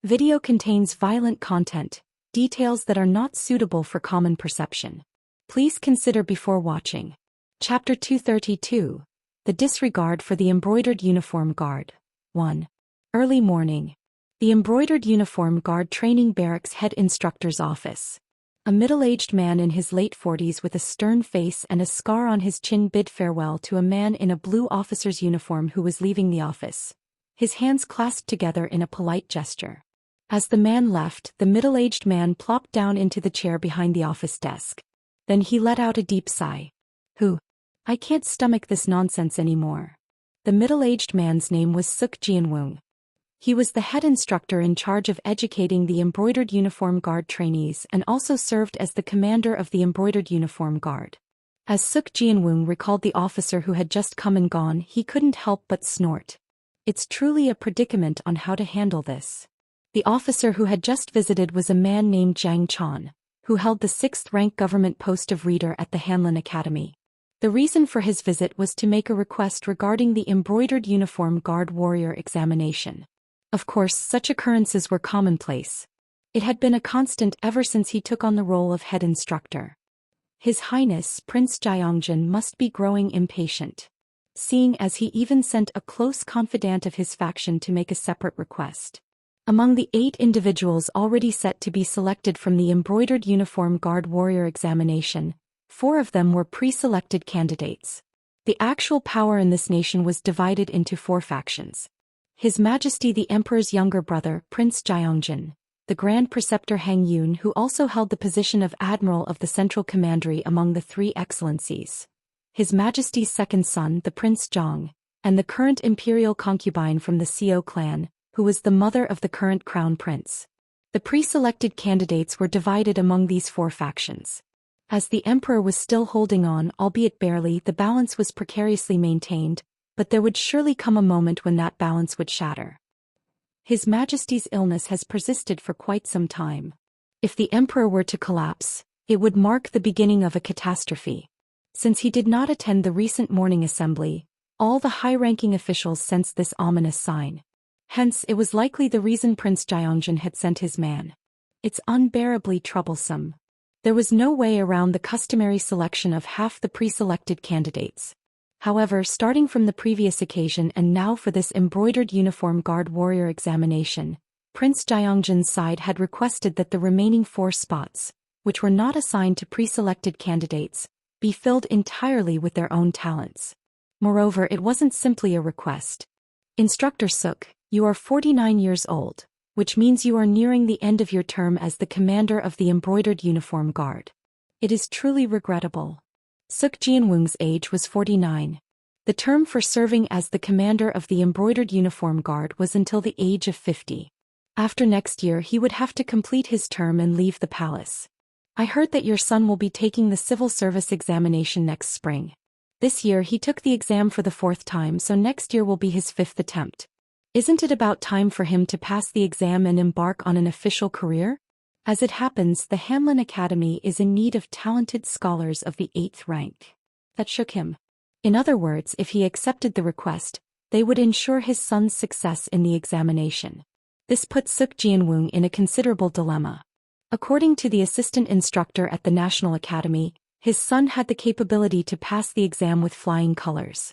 Video contains violent content, details that are not suitable for common perception. Please consider before watching. Chapter 232. The Disregard for the Embroidered Uniform Guard. 1. Early morning. The Embroidered Uniform Guard Training Barracks Head Instructor's Office. A middle-aged man in his late 40s with a stern face and a scar on his chin bid farewell to a man in a blue officer's uniform who was leaving the office, his hands clasped together in a polite gesture. As the man left, the middle-aged man plopped down into the chair behind the office desk. Then he let out a deep sigh. I can't stomach this nonsense anymore. The middle-aged man's name was Suk Jianwoong. He was the head instructor in charge of educating the Embroidered Uniform Guard trainees and also served as the commander of the Embroidered Uniform Guard. As Suk Jianwoong recalled the officer who had just come and gone, he couldn't help but snort. It's truly a predicament on how to handle this. The officer who had just visited was a man named Zhang Chan, who held the 6th-rank government post of reader at the Hanlin Academy. The reason for his visit was to make a request regarding the Embroidered Uniform Guard Warrior examination. Of course, such occurrences were commonplace. It had been a constant ever since he took on the role of head instructor. His Highness Prince Jiangjin must be growing impatient, seeing as he even sent a close confidant of his faction to make a separate request. Among the 8 individuals already set to be selected from the Embroidered Uniform Guard Warrior examination, 4 of them were pre-selected candidates. The actual power in this nation was divided into 4 factions. His Majesty the Emperor's younger brother, Prince Jiangjin, the Grand Preceptor Hang Yun, who also held the position of Admiral of the Central Commandery among the 3 Excellencies, His Majesty's second son, the Prince Zhang, and the current imperial concubine from the Xiao clan, who was the mother of the current crown prince. The pre-selected candidates were divided among these 4 factions. As the emperor was still holding on, albeit barely, the balance was precariously maintained, but there would surely come a moment when that balance would shatter. His Majesty's illness has persisted for quite some time. If the emperor were to collapse, it would mark the beginning of a catastrophe. Since he did not attend the recent morning assembly, all the high-ranking officials sensed this ominous sign. Hence, it was likely the reason Prince Jiangjin had sent his man. It's unbearably troublesome. There was no way around the customary selection of half the pre-selected candidates. However, starting from the previous occasion and now for this Embroidered Uniform Guard Warrior examination, Prince Jiangjin's side had requested that the remaining 4 spots, which were not assigned to pre-selected candidates, be filled entirely with their own talents. Moreover, it wasn't simply a request. Instructor Suk, you are 49 years old, which means you are nearing the end of your term as the commander of the Embroidered Uniform Guard. It is truly regrettable. Suk Jianwoong's age was 49. The term for serving as the commander of the Embroidered Uniform Guard was until the age of 50. After next year he would have to complete his term and leave the palace. I heard that your son will be taking the civil service examination next spring. This year he took the exam for the 4th time, so next year will be his 5th attempt. Isn't it about time for him to pass the exam and embark on an official career? As it happens, the Hanlin Academy is in need of talented scholars of the 8th rank. That shook him. In other words, if he accepted the request, they would ensure his son's success in the examination. This put Suk Jianwoong in a considerable dilemma. According to the assistant instructor at the National Academy, his son had the capability to pass the exam with flying colors.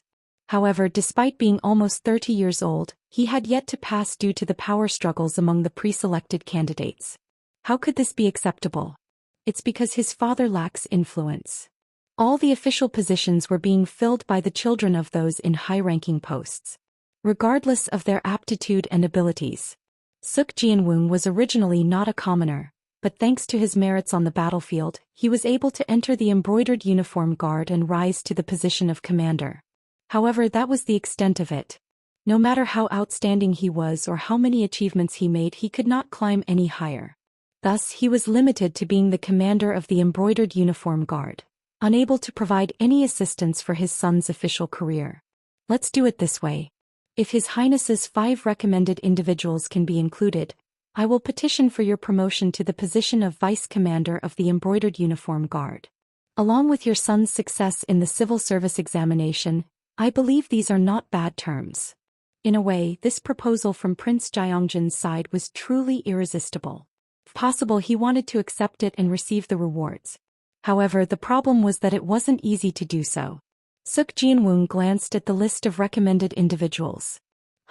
However, despite being almost 30 years old, he had yet to pass due to the power struggles among the pre-selected candidates. How could this be acceptable? It's because his father lacks influence. All the official positions were being filled by the children of those in high-ranking posts, regardless of their aptitude and abilities. Suk Jianwoong was originally not a commoner, but thanks to his merits on the battlefield, he was able to enter the Embroidered Uniform Guard and rise to the position of commander. However, that was the extent of it. No matter how outstanding he was or how many achievements he made, he could not climb any higher. Thus, he was limited to being the commander of the Embroidered Uniform Guard, unable to provide any assistance for his son's official career. Let's do it this way. If His Highness's 5 recommended individuals can be included, I will petition for your promotion to the position of Vice Commander of the Embroidered Uniform Guard. Along with your son's success in the civil service examination, I believe these are not bad terms. In a way, this proposal from Prince Gyeongjin's side was truly irresistible. If possible, he wanted to accept it and receive the rewards. However, the problem was that it wasn't easy to do so. Suk Jianwoong glanced at the list of recommended individuals.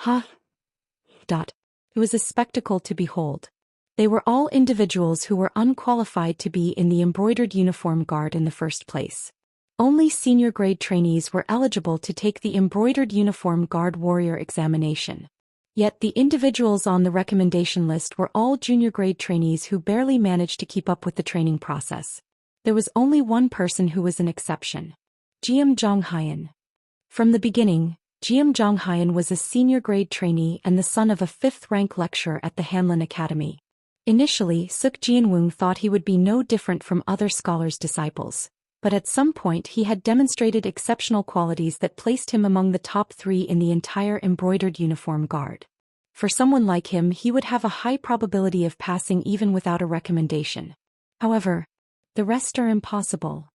It was a spectacle to behold. They were all individuals who were unqualified to be in the embroidered uniform guard in the first place. Only senior grade trainees were eligible to take the embroidered uniform guard warrior examination. Yet the individuals on the recommendation list were all junior grade trainees who barely managed to keep up with the training process. There was only one person who was an exception. Jeom Jong-hyun. From the beginning, Jeom Jong-hyun was a senior grade trainee and the son of a 5th-rank lecturer at the Hanlin Academy. Initially, Suk Jianwoong thought he would be no different from other scholars' disciples, but at some point he had demonstrated exceptional qualities that placed him among the top 3 in the entire embroidered uniform guard. For someone like him, he would have a high probability of passing even without a recommendation. However, the rest are impossible.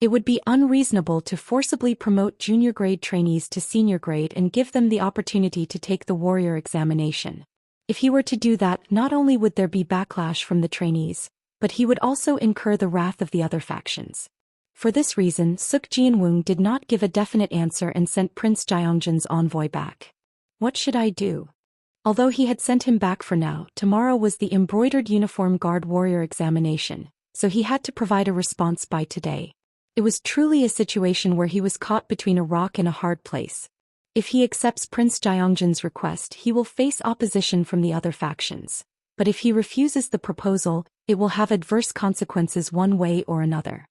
It would be unreasonable to forcibly promote junior grade trainees to senior grade and give them the opportunity to take the warrior examination. If he were to do that, not only would there be backlash from the trainees, but he would also incur the wrath of the other factions. For this reason, Suk Jianwoong did not give a definite answer and sent Prince Gyeongjin's envoy back. What should I do? Although he had sent him back for now, tomorrow was the embroidered uniform guard warrior examination, so he had to provide a response by today. It was truly a situation where he was caught between a rock and a hard place. If he accepts Prince Gyeongjin's request, he will face opposition from the other factions. But if he refuses the proposal, it will have adverse consequences one way or another.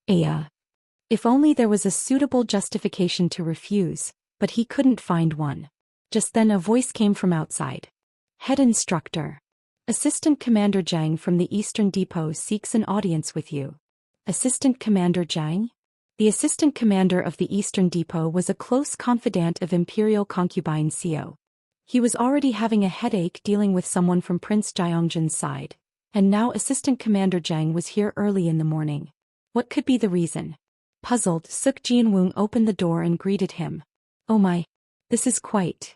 If only there was a suitable justification to refuse, but he couldn't find one. Just then a voice came from outside. Head instructor. Assistant Commander Jang from the Eastern Depot seeks an audience with you. Assistant Commander Jang? The assistant commander of the Eastern Depot was a close confidant of Imperial concubine Seo. He was already having a headache dealing with someone from Prince Gyeongjin's side, and now Assistant Commander Jang was here early in the morning. What could be the reason? Puzzled, Suk Jianwoong opened the door and greeted him. Oh my, this is quite.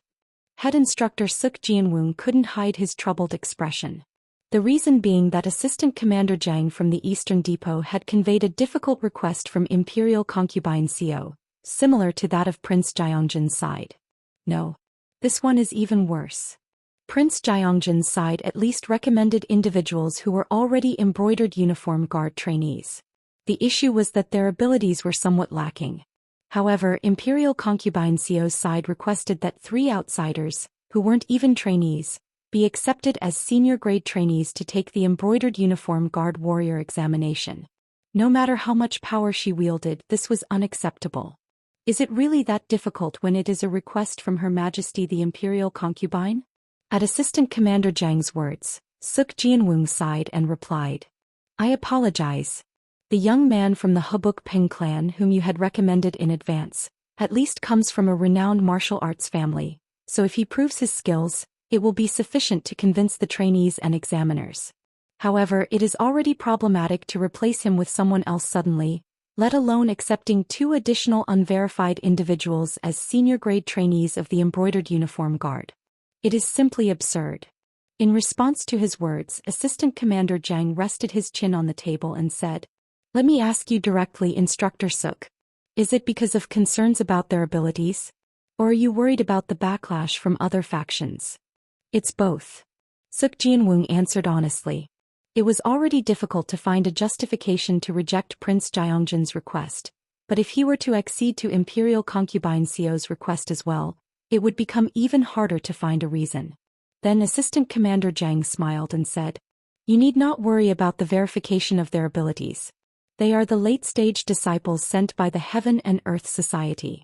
Head instructor Suk Jianwoong couldn't hide his troubled expression. The reason being that Assistant Commander Jang from the Eastern Depot had conveyed a difficult request from Imperial concubine Seo, similar to that of Prince Gyeongjin's side. No. This one is even worse. Prince Gyeongjin's side at least recommended individuals who were already embroidered uniform guard trainees. The issue was that their abilities were somewhat lacking. However, Imperial concubine Seo's side requested that 3 outsiders, who weren't even trainees, be accepted as senior grade trainees to take the embroidered uniform guard warrior examination. No matter how much power she wielded, this was unacceptable. Is it really that difficult when it is a request from Her Majesty the Imperial concubine? At Assistant Commander Jang's words, Suk Jianwoong sighed and replied. I apologize. The young man from the Habuk Peng clan whom you had recommended in advance, at least comes from a renowned martial arts family, so if he proves his skills, it will be sufficient to convince the trainees and examiners. However, it is already problematic to replace him with someone else suddenly, let alone accepting 2 additional unverified individuals as senior grade trainees of the embroidered uniform guard. It is simply absurd. In response to his words, Assistant Commander Jang rested his chin on the table and said, Let me ask you directly, Instructor Suk. Is it because of concerns about their abilities? Or are you worried about the backlash from other factions? It's both. Suk Jianwoong answered honestly. It was already difficult to find a justification to reject Prince Gyeongjin's request, but if he were to accede to Imperial concubine Seo's request as well, it would become even harder to find a reason. Then Assistant Commander Jang smiled and said, You need not worry about the verification of their abilities. They are the late-stage disciples sent by the Heaven and Earth Society.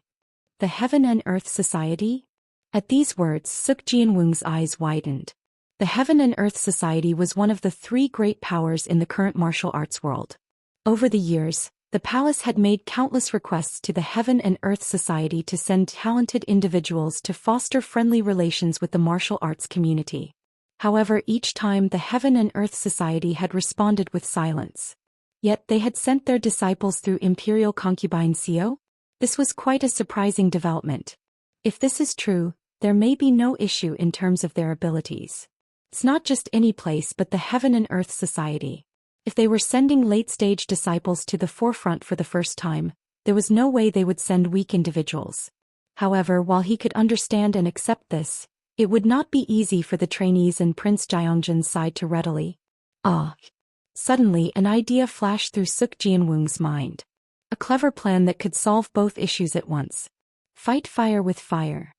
The Heaven and Earth Society? At these words, Suk Jianwoong's eyes widened. The Heaven and Earth Society was one of the 3 great powers in the current martial arts world. Over the years, the palace had made countless requests to the Heaven and Earth Society to send talented individuals to foster friendly relations with the martial arts community. However, each time the Heaven and Earth Society had responded with silence. Yet they had sent their disciples through Imperial concubine Seo? This was quite a surprising development. If this is true, there may be no issue in terms of their abilities. It's not just any place but the Heaven and Earth Society. If they were sending late-stage disciples to the forefront for the first time, there was no way they would send weak individuals. However, while he could understand and accept this, it would not be easy for the trainees and Prince Gyeongjin's side to readily. Suddenly an idea flashed through Suk Jianwoong's mind. A clever plan that could solve both issues at once. Fight fire with fire.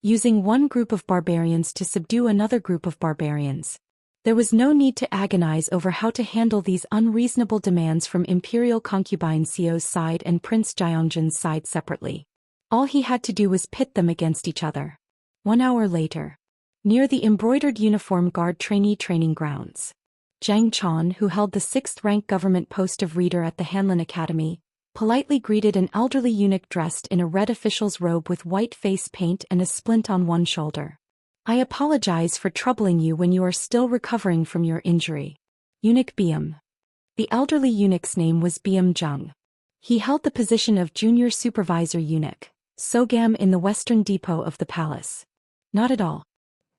Using one group of barbarians to subdue another group of barbarians. There was no need to agonize over how to handle these unreasonable demands from Imperial concubine Seo's side and Prince Gyeongjin's side separately. All he had to do was pit them against each other. 1 hour later. Near the embroidered uniform guard trainee training grounds. Jang Chon, who held the 6th-rank government post of reader at the Hanlin Academy, politely greeted an elderly eunuch dressed in a red official's robe with white face paint and a splint on one shoulder. I apologize for troubling you when you are still recovering from your injury. Eunuch Biam. The elderly eunuch's name was Biam Jung. He held the position of junior supervisor eunuch, Sogam in the western depot of the palace. Not at all.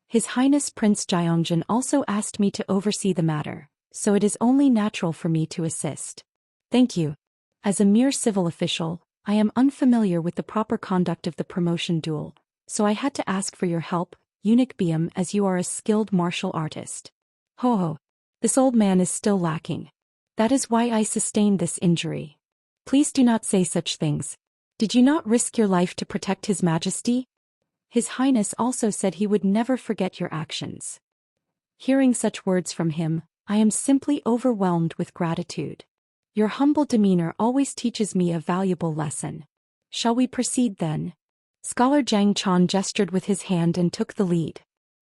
His Highness Prince Gyeongjin also asked me to oversee the matter, so it is only natural for me to assist. Thank you. As a mere civil official, I am unfamiliar with the proper conduct of the promotion duel, so I had to ask for your help, Eunuch Biam, as you are a skilled martial artist. Ho ho. This old man is still lacking. That is why I sustained this injury. Please do not say such things. Did you not risk your life to protect His Majesty? His Highness also said he would never forget your actions. Hearing such words from him, I am simply overwhelmed with gratitude. Your humble demeanor always teaches me a valuable lesson. Shall we proceed then? Scholar Jang Chon gestured with his hand and took the lead.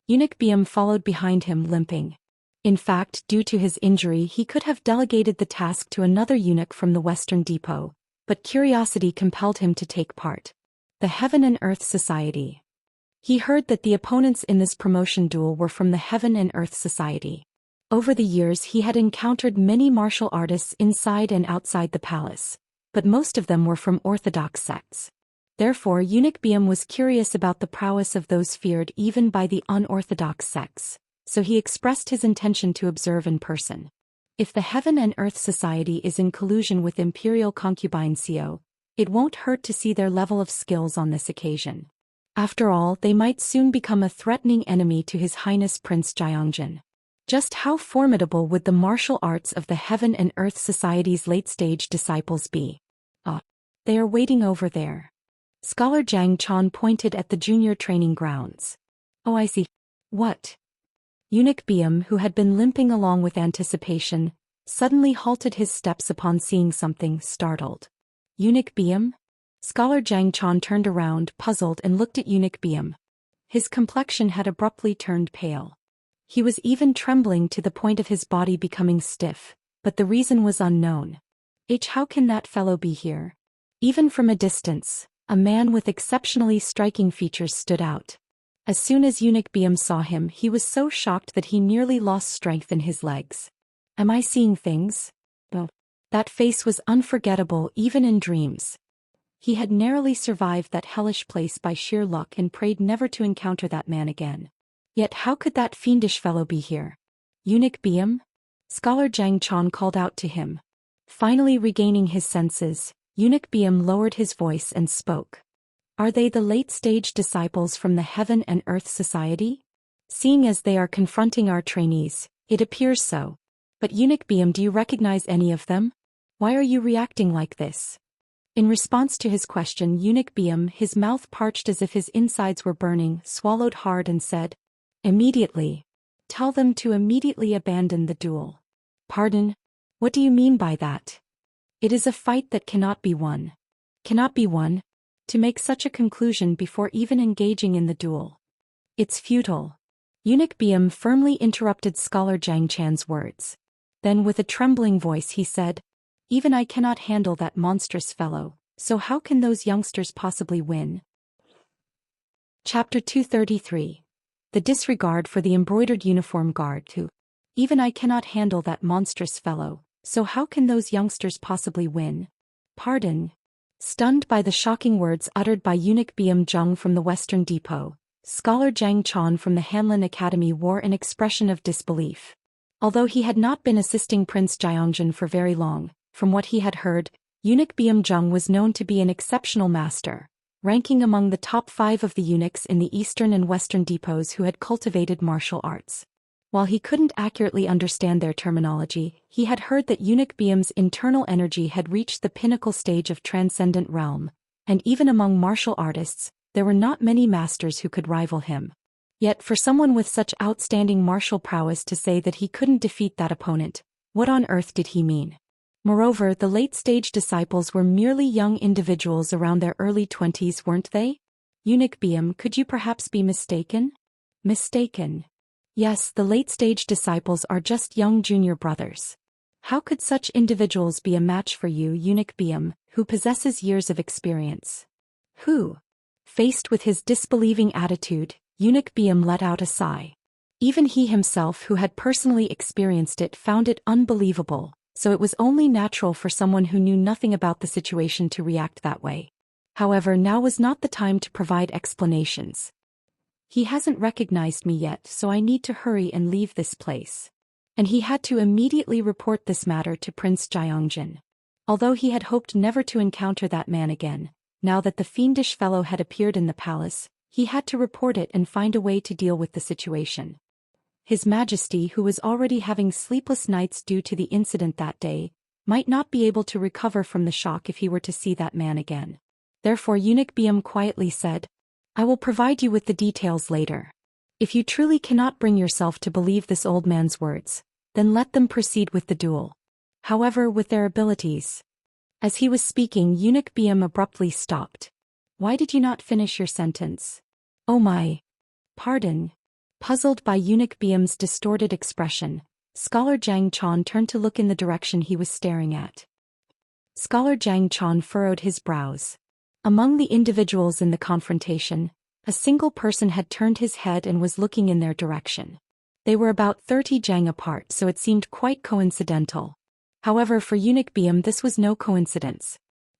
Eunuch Biam followed behind him limping. In fact, due to his injury he could have delegated the task to another eunuch from the Western Depot, but curiosity compelled him to take part. The Heaven and Earth Society. He heard that the opponents in this promotion duel were from the Heaven and Earth Society. Over the years he had encountered many martial artists inside and outside the palace, but most of them were from orthodox sects. Therefore Eunuch Biam was curious about the prowess of those feared even by the unorthodox sects, so he expressed his intention to observe in person. If the Heaven and Earth Society is in collusion with Imperial concubine Seo, it won't hurt to see their level of skills on this occasion. After all, they might soon become a threatening enemy to His Highness Prince Gyeongjin. Just how formidable would the martial arts of the Heaven and Earth Society's late-stage disciples be? They are waiting over there. Scholar Jang Chon pointed at the junior training grounds. Oh, I see. What? Eunuch Biam, who had been limping along with anticipation, suddenly halted his steps upon seeing something, startled. Eunuch Biam? Scholar Jang Chon turned around, puzzled, and looked at Eunuch Biam. His complexion had abruptly turned pale. He was even trembling to the point of his body becoming stiff, but the reason was unknown. How can that fellow be here? Even from a distance, a man with exceptionally striking features stood out. As soon as Eunuch Biam saw him, he was so shocked that he nearly lost strength in his legs. Am I seeing things? Oh, that face was unforgettable even in dreams. He had narrowly survived that hellish place by sheer luck and prayed never to encounter that man again. Yet how could that fiendish fellow be here? Eunuch Biam? Scholar Jang Chon called out to him. Finally regaining his senses, Eunuch Biam lowered his voice and spoke. Are they the late-stage disciples from the Heaven and Earth Society? Seeing as they are confronting our trainees, it appears so. But Eunuch Biam, do you recognize any of them? Why are you reacting like this? In response to his question, Eunuch Biam, his mouth parched as if his insides were burning, swallowed hard and said, Immediately. Tell them to immediately abandon the duel. Pardon? What do you mean by that? It is a fight that cannot be won. Cannot be won? To make such a conclusion before even engaging in the duel. It's futile. Eunuch Biam firmly interrupted Scholar Jang Chan's words. Then with a trembling voice he said, Even I cannot handle that monstrous fellow, so how can those youngsters possibly win? Chapter 233. The disregard for the embroidered uniform guard who. Even I cannot handle that monstrous fellow, so how can those youngsters possibly win? Pardon. Stunned by the shocking words uttered by Eunuch Biam Jung from the Western Depot, Scholar Zhang Chan from the Hanlin Academy wore an expression of disbelief. Although he had not been assisting Prince Jiangjun for very long, from what he had heard, eunuch Biam Zheng was known to be an exceptional master, ranking among the top 5 of the eunuchs in the eastern and western depots who had cultivated martial arts. While he couldn't accurately understand their terminology, he had heard that eunuch Biam's internal energy had reached the pinnacle stage of transcendent realm, and even among martial artists, there were not many masters who could rival him. Yet for someone with such outstanding martial prowess to say that he couldn't defeat that opponent, what on earth did he mean? Moreover, the late-stage disciples were merely young individuals around their early 20s, weren't they? Eunuch Biam, could you perhaps be mistaken? Mistaken? Yes, the late-stage disciples are just young junior brothers. How could such individuals be a match for you, Eunuch Biam, who possesses years of experience? Who? Faced with his disbelieving attitude, Eunuch Biam let out a sigh. Even he himself, who had personally experienced it, found it unbelievable, so it was only natural for someone who knew nothing about the situation to react that way. However, now was not the time to provide explanations. He hasn't recognized me yet, so I need to hurry and leave this place. And he had to immediately report this matter to Prince Jiangjun. Although he had hoped never to encounter that man again, now that the fiendish fellow had appeared in the palace, he had to report it and find a way to deal with the situation. His Majesty, who was already having sleepless nights due to the incident that day, might not be able to recover from the shock if he were to see that man again. Therefore Eunuch Biam quietly said, I will provide you with the details later. If you truly cannot bring yourself to believe this old man's words, then let them proceed with the duel. However, with their abilities. As he was speaking, Eunuch Biam abruptly stopped. Why did you not finish your sentence? Oh my. Pardon. Puzzled by Eunuch Biam's distorted expression, Scholar Zhang Chan turned to look in the direction he was staring at. Scholar Zhang Chan furrowed his brows. Among the individuals in the confrontation, a single person had turned his head and was looking in their direction. They were about 30 jang apart, so it seemed quite coincidental. However, for Eunuch Biam this was no coincidence.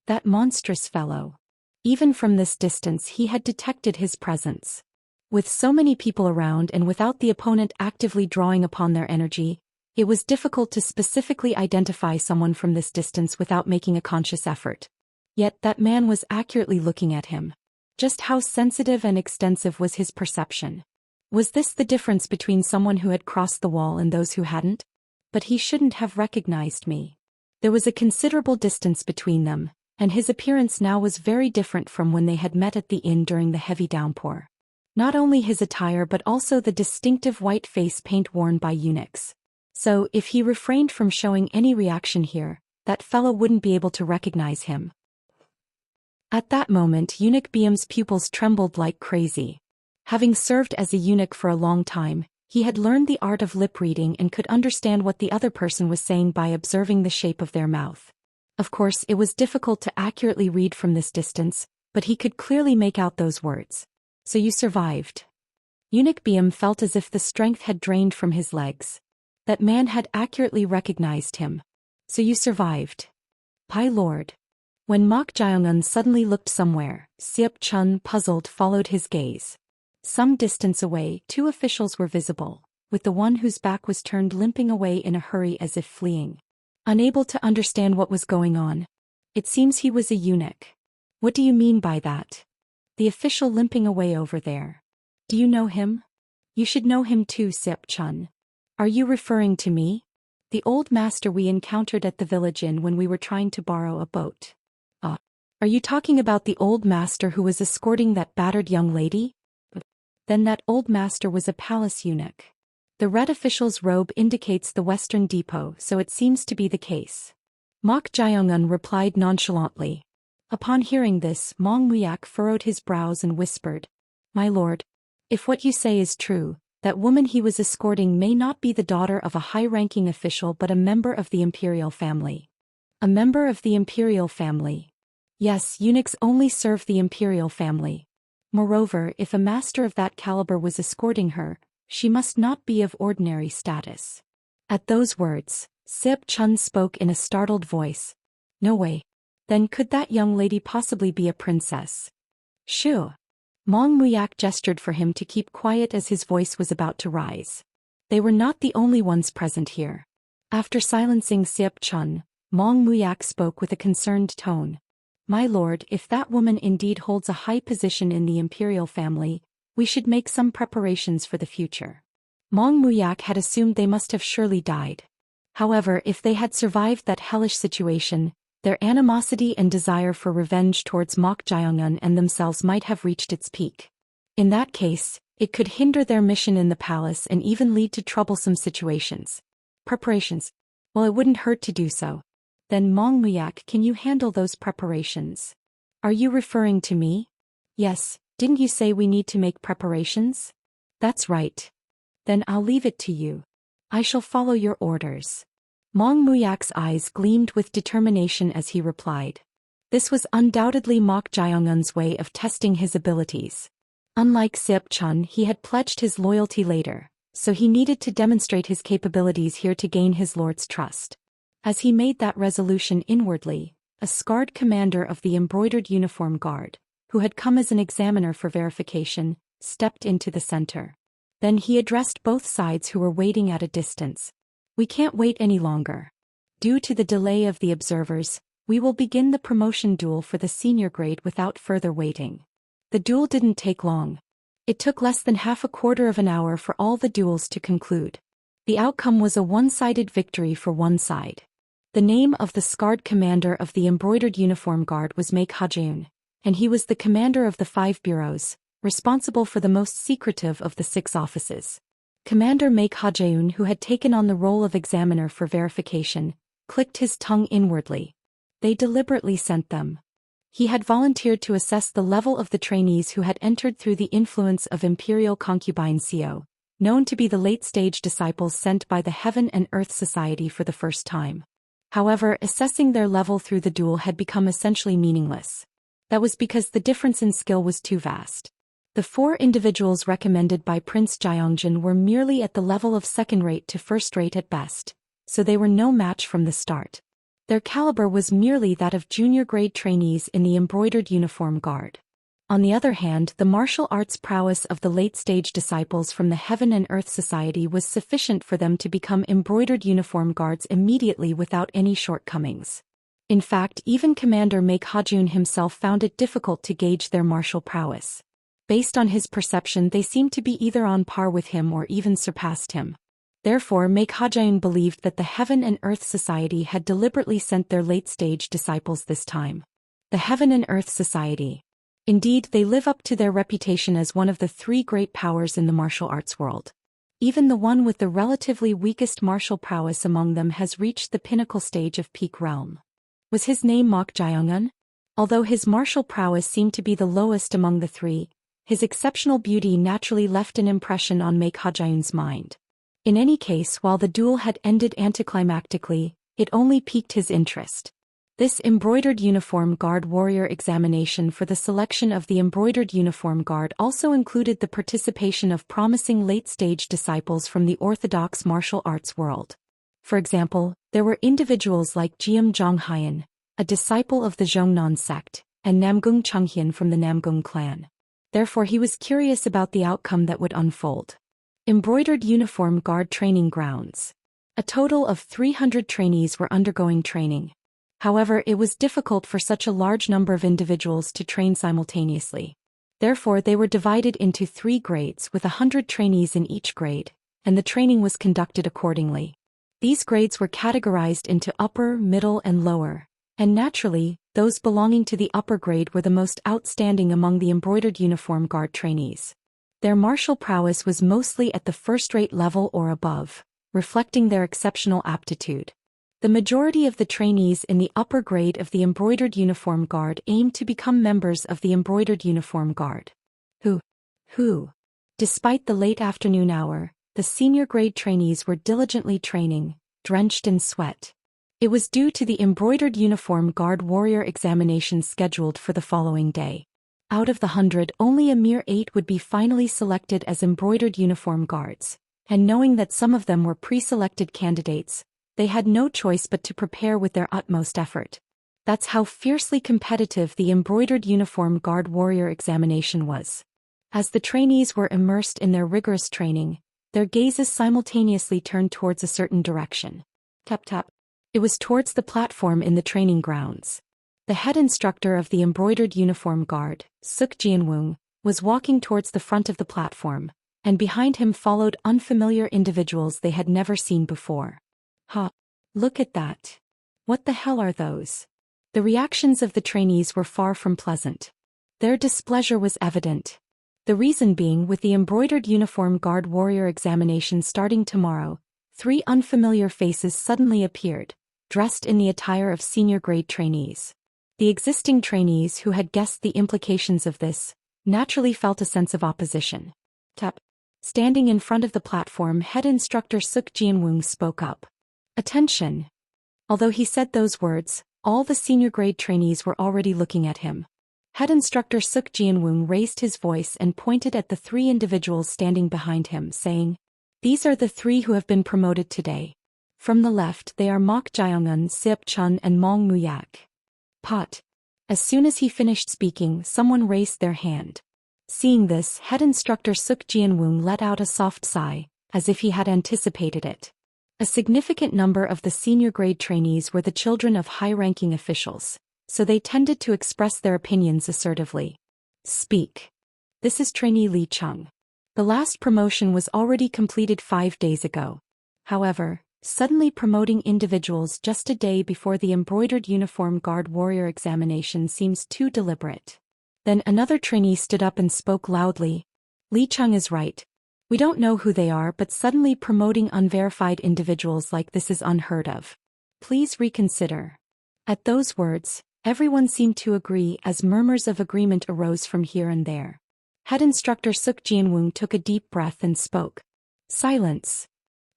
That monstrous fellow. Even from this distance he had detected his presence. With so many people around and without the opponent actively drawing upon their energy, it was difficult to specifically identify someone from this distance without making a conscious effort. Yet that man was accurately looking at him. Just how sensitive and extensive was his perception? Was this the difference between someone who had crossed the wall and those who hadn't? But he shouldn't have recognized me. There was a considerable distance between them, and his appearance now was very different from when they had met at the inn during the heavy downpour. Not only his attire but also the distinctive white face paint worn by eunuchs. So, if he refrained from showing any reaction here, that fellow wouldn't be able to recognize him. At that moment Eunuch Biam's pupils trembled like crazy. Having served as a eunuch for a long time, he had learned the art of lip reading and could understand what the other person was saying by observing the shape of their mouth. Of course, it was difficult to accurately read from this distance, but he could clearly make out those words. So you survived. Eunuch Biam felt as if the strength had drained from his legs. That man had accurately recognized him. So you survived. Pai Lord. When Mok Jiangun suddenly looked somewhere, Siep Chun, puzzled, followed his gaze. Some distance away, 2 officials were visible, with the one whose back was turned limping away in a hurry as if fleeing. Unable to understand what was going on. It seems he was a eunuch. What do you mean by that? The official limping away over there. Do you know him? You should know him too, Siep Chun. Are you referring to me? The old master we encountered at the village inn when we were trying to borrow a boat. Are you talking about the old master who was escorting that battered young lady? Then that old master was a palace eunuch. The red official's robe indicates the western depot, so it seems to be the case. Mok Jiangun replied nonchalantly. Upon hearing this, Mong Muyak furrowed his brows and whispered, My lord, if what you say is true, that woman he was escorting may not be the daughter of a high-ranking official but a member of the imperial family. A member of the imperial family. Yes, eunuchs only serve the imperial family. Moreover, if a master of that caliber was escorting her, she must not be of ordinary status. At those words, Siep Chun spoke in a startled voice. No way. Then could that young lady possibly be a princess? Shoo. Mong Muyak gestured for him to keep quiet as his voice was about to rise. They were not the only ones present here. After silencing Siep Chun, Mong Muyak spoke with a concerned tone. My lord, if that woman indeed holds a high position in the imperial family, we should make some preparations for the future. Mong Muyak had assumed they must have surely died. However, if they had survived that hellish situation, their animosity and desire for revenge towards Mok Jaeongun and themselves might have reached its peak. In that case, it could hinder their mission in the palace and even lead to troublesome situations. Preparations. Well, it wouldn't hurt to do so. Then Mong Muyak, can you handle those preparations? Are you referring to me? Yes, didn't you say we need to make preparations? That's right. Then I'll leave it to you. I shall follow your orders. Mong Muyak's eyes gleamed with determination as he replied. This was undoubtedly Mok Jaeongun's way of testing his abilities. Unlike Siep Chun, he had pledged his loyalty later, so he needed to demonstrate his capabilities here to gain his lord's trust. As he made that resolution inwardly, a scarred commander of the embroidered uniform guard, who had come as an examiner for verification, stepped into the center. Then he addressed both sides who were waiting at a distance. We can't wait any longer. Due to the delay of the observers, we will begin the promotion duel for the senior grade without further waiting. The duel didn't take long. It took less than half a quarter of an hour for all the duels to conclude. The outcome was a one-sided victory for one side. The name of the scarred commander of the embroidered uniform guard was Make Hajeun, and he was the commander of the 5 bureaus, responsible for the most secretive of the 6 offices. Commander Make Hajeun, who had taken on the role of examiner for verification, clicked his tongue inwardly. They deliberately sent them. He had volunteered to assess the level of the trainees who had entered through the influence of Imperial Concubine Seo, known to be the late-stage disciples sent by the Heaven and Earth Society for the first time. However, assessing their level through the duel had become essentially meaningless. That was because the difference in skill was too vast. The 4 individuals recommended by Prince Jaeongjin were merely at the level of second-rate to first-rate at best, so they were no match from the start. Their caliber was merely that of junior-grade trainees in the embroidered uniform guard. On the other hand, the martial arts prowess of the late-stage disciples from the Heaven and Earth Society was sufficient for them to become embroidered uniform guards immediately without any shortcomings. In fact, even Commander Make Hajeun himself found it difficult to gauge their martial prowess. Based on his perception, they seemed to be either on par with him or even surpassed him. Therefore, Make Hajeun believed that the Heaven and Earth Society had deliberately sent their late-stage disciples this time. The Heaven and Earth Society. Indeed, they live up to their reputation as one of the 3 great powers in the martial arts world. Even the one with the relatively weakest martial prowess among them has reached the pinnacle stage of peak realm. Was his name Mok Jaeongun? Although his martial prowess seemed to be the lowest among the 3, his exceptional beauty naturally left an impression on Make Hajeun's mind. In any case, while the duel had ended anticlimactically, it only piqued his interest. This embroidered uniform guard warrior examination for the selection of the embroidered uniform guard also included the participation of promising late-stage disciples from the orthodox martial arts world. For example, there were individuals like Jeom Jonghyun, a disciple of the Zhongnan sect, and Namgung Chunghyun from the Namgung clan. Therefore, he was curious about the outcome that would unfold. Embroidered Uniform Guard Training Grounds. A total of 300 trainees were undergoing training. However, it was difficult for such a large number of individuals to train simultaneously. Therefore, they were divided into 3 grades with 100 trainees in each grade, and the training was conducted accordingly. These grades were categorized into upper, middle, and lower, and naturally, those belonging to the upper grade were the most outstanding among the embroidered uniform guard trainees. Their martial prowess was mostly at the first-rate level or above, reflecting their exceptional aptitude. The majority of the trainees in the upper grade of the embroidered uniform guard aimed to become members of the embroidered uniform guard. Who? Despite the late afternoon hour, the senior grade trainees were diligently training, drenched in sweat. It was due to the embroidered uniform guard warrior examinations scheduled for the following day. Out of the 100, only a mere 8 would be finally selected as embroidered uniform guards, and knowing that some of them were pre-selected candidates, they had no choice but to prepare with their utmost effort. That's how fiercely competitive the embroidered uniform guard warrior examination was. As the trainees were immersed in their rigorous training, their gazes simultaneously turned towards a certain direction. Tap tap. It was towards the platform in the training grounds. The head instructor of the embroidered uniform guard, Suk Jianwoong, was walking towards the front of the platform, and behind him followed unfamiliar individuals they had never seen before. Ha! Look at that. What the hell are those? The reactions of the trainees were far from pleasant. Their displeasure was evident. The reason being, with the embroidered uniform guard warrior examination starting tomorrow, 3 unfamiliar faces suddenly appeared, dressed in the attire of senior grade trainees. The existing trainees who had guessed the implications of this naturally felt a sense of opposition. Tap. Standing in front of the platform, head instructor Suk Jianwoong spoke up. Attention! Although he said those words, all the senior grade trainees were already looking at him. Head instructor Suk Jianwoong raised his voice and pointed at the 3 individuals standing behind him, saying, "These are the 3 who have been promoted today. From the left they are Mok Jiongun, Sip Chun and Mong Muyak." Pot. As soon as he finished speaking, someone raised their hand. Seeing this, head instructor Suk Jianwoong let out a soft sigh, as if he had anticipated it. A significant number of the senior grade trainees were the children of high-ranking officials, so they tended to express their opinions assertively. Speak. This is trainee Li Chung. The last promotion was already completed 5 days ago. However, suddenly promoting individuals just a day before the embroidered uniform guard warrior examination seems too deliberate. Then another trainee stood up and spoke loudly. Li Chung is right. We don't know who they are, but suddenly promoting unverified individuals like this is unheard of. Please reconsider. At those words, everyone seemed to agree as murmurs of agreement arose from here and there. Head instructor Suk Jianwoong took a deep breath and spoke. Silence.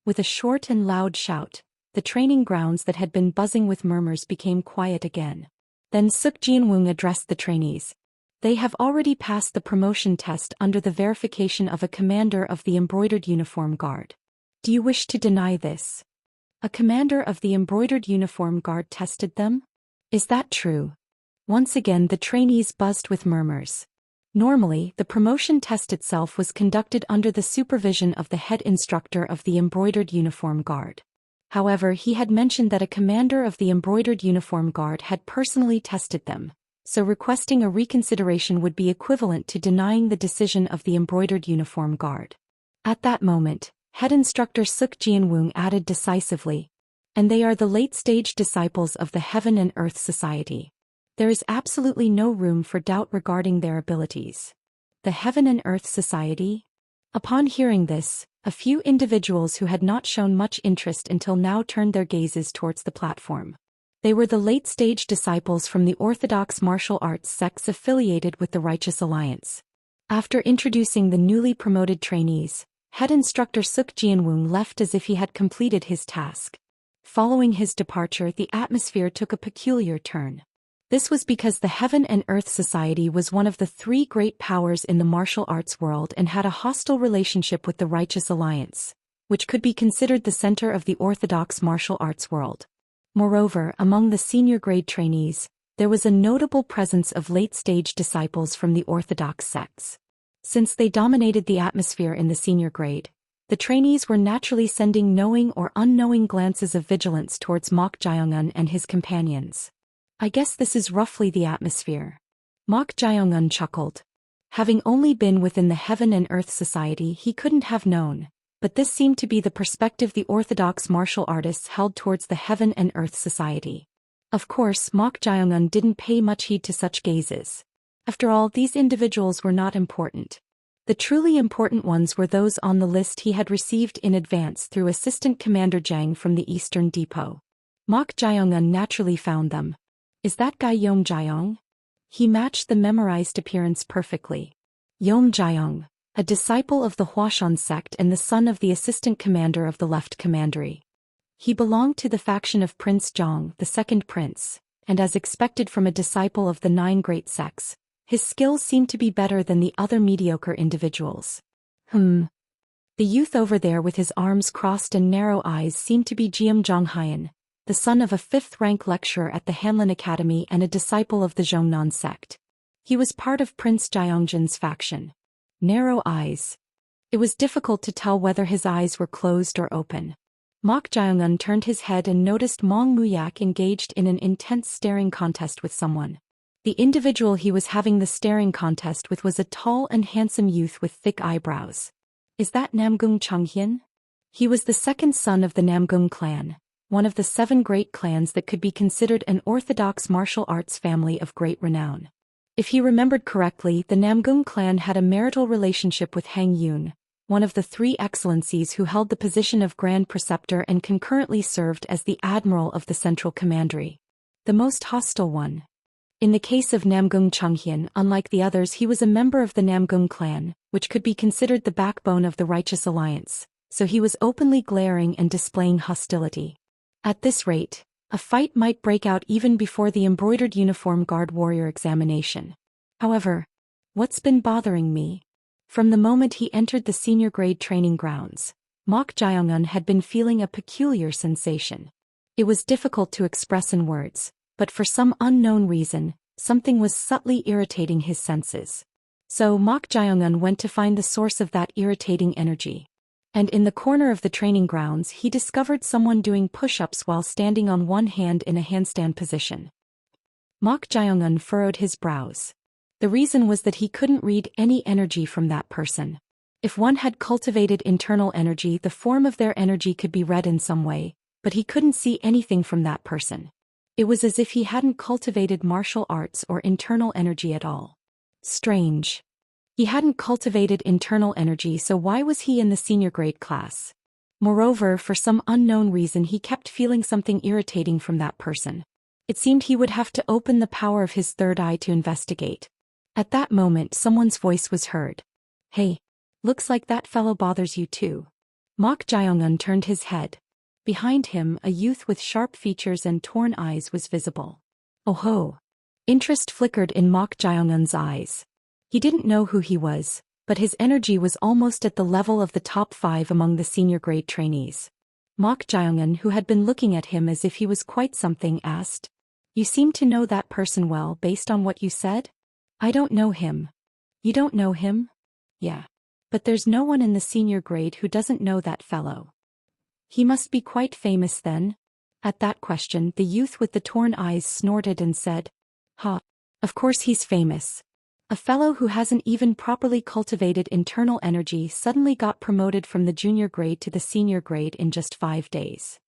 With a short and loud shout, the training grounds that had been buzzing with murmurs became quiet again. Then Suk Jianwoong addressed the trainees. They have already passed the promotion test under the verification of a commander of the embroidered uniform guard. Do you wish to deny this? A commander of the embroidered uniform guard tested them? Is that true? Once again the trainees buzzed with murmurs. Normally, the promotion test itself was conducted under the supervision of the head instructor of the embroidered uniform guard. However, he had mentioned that a commander of the embroidered uniform guard had personally tested them, so requesting a reconsideration would be equivalent to denying the decision of the embroidered uniform guard. At that moment, head instructor Suk Jianwoong added decisively, "And they are the late-stage disciples of the Heaven and Earth Society. There is absolutely no room for doubt regarding their abilities." The Heaven and Earth Society? Upon hearing this, a few individuals who had not shown much interest until now turned their gazes towards the platform. They were the late-stage disciples from the orthodox martial arts sects affiliated with the Righteous Alliance. After introducing the newly promoted trainees, head instructor Suk Jianwoong left as if he had completed his task. Following his departure, the atmosphere took a peculiar turn. This was because the Heaven and Earth Society was one of the 3 great powers in the martial arts world and had a hostile relationship with the Righteous Alliance, which could be considered the center of the orthodox martial arts world. Moreover, among the senior grade trainees, there was a notable presence of late-stage disciples from the orthodox sects. Since they dominated the atmosphere in the senior grade, the trainees were naturally sending knowing or unknowing glances of vigilance towards Mok Jiongun and his companions. I guess this is roughly the atmosphere. Mok Jiongun chuckled. Having only been within the Heaven and Earth Society, he couldn't have known, but this seemed to be the perspective the orthodox martial artists held towards the Heaven and Earth Society. Of course, Mok Jiongun didn't pay much heed to such gazes. After all, these individuals were not important. The truly important ones were those on the list he had received in advance through Assistant Commander Zhang from the Eastern Depot. Mok Jiongun naturally found them. Is that guy Yom Jiong? He matched the memorized appearance perfectly. Yom Jiong, a disciple of the Huashan sect and the son of the assistant commander of the Left Commandery. He belonged to the faction of Prince Zhang, the second prince, and as expected from a disciple of the 9 great sects, his skills seemed to be better than the other mediocre individuals. The youth over there with his arms crossed and narrow eyes seemed to be Jiam Zhonghayan, the son of a 5th-rank lecturer at the Hanlin Academy and a disciple of the Zhongnan sect. He was part of Prince Jiangjin's faction. narrow eyes. It was difficult to tell whether his eyes were closed or open. Mok Jae-eun turned his head and noticed Mong Mu-yak engaged in an intense staring contest with someone. The individual he was having the staring contest with was a tall and handsome youth with thick eyebrows. Is that Namgung Changhyun? He was the second son of the Namgung clan, one of the 7 great clans that could be considered an orthodox martial arts family of great renown. If he remembered correctly, the Namgung clan had a marital relationship with Hang Yun, one of the 3 excellencies who held the position of Grand Preceptor and concurrently served as the Admiral of the Central Commandery. The most hostile one. In the case of Namgung Changhyun, unlike the others, he was a member of the Namgung clan, which could be considered the backbone of the Righteous Alliance, so he was openly glaring and displaying hostility. At this rate, a fight might break out even before the embroidered uniform guard warrior examination. However, what's been bothering me? From the moment he entered the senior grade training grounds, Mok Jae-eun had been feeling a peculiar sensation. It was difficult to express in words, but for some unknown reason, something was subtly irritating his senses. So Mok Jae-eun went to find the source of that irritating energy. And in the corner of the training grounds he discovered someone doing push-ups while standing on one hand in a handstand position. Mok Jae-eun furrowed his brows. The reason was that he couldn't read any energy from that person. If one had cultivated internal energy, the form of their energy could be read in some way, but he couldn't see anything from that person. It was as if he hadn't cultivated martial arts or internal energy at all. Strange. He hadn't cultivated internal energy, so why was he in the senior grade class? Moreover, for some unknown reason he kept feeling something irritating from that person. It seemed he would have to open the power of his third eye to investigate. At that moment someone's voice was heard. Hey, looks like that fellow bothers you too. Mok Jae-eun turned his head. Behind him, a youth with sharp features and torn eyes was visible. Oh ho! Interest flickered in Mok Jae-eun's eyes. He didn't know who he was, but his energy was almost at the level of the top 5 among the senior grade trainees. Mok Jae-eun, who had been looking at him as if he was quite something, asked, "You seem to know that person well based on what you said?" "I don't know him." "You don't know him?" "Yeah. But there's no one in the senior grade who doesn't know that fellow." "He must be quite famous then?" At that question, the youth with the torn eyes snorted and said, "Ha! Of course he's famous. A fellow who hasn't even properly cultivated internal energy suddenly got promoted from the junior grade to the senior grade in just 5 days."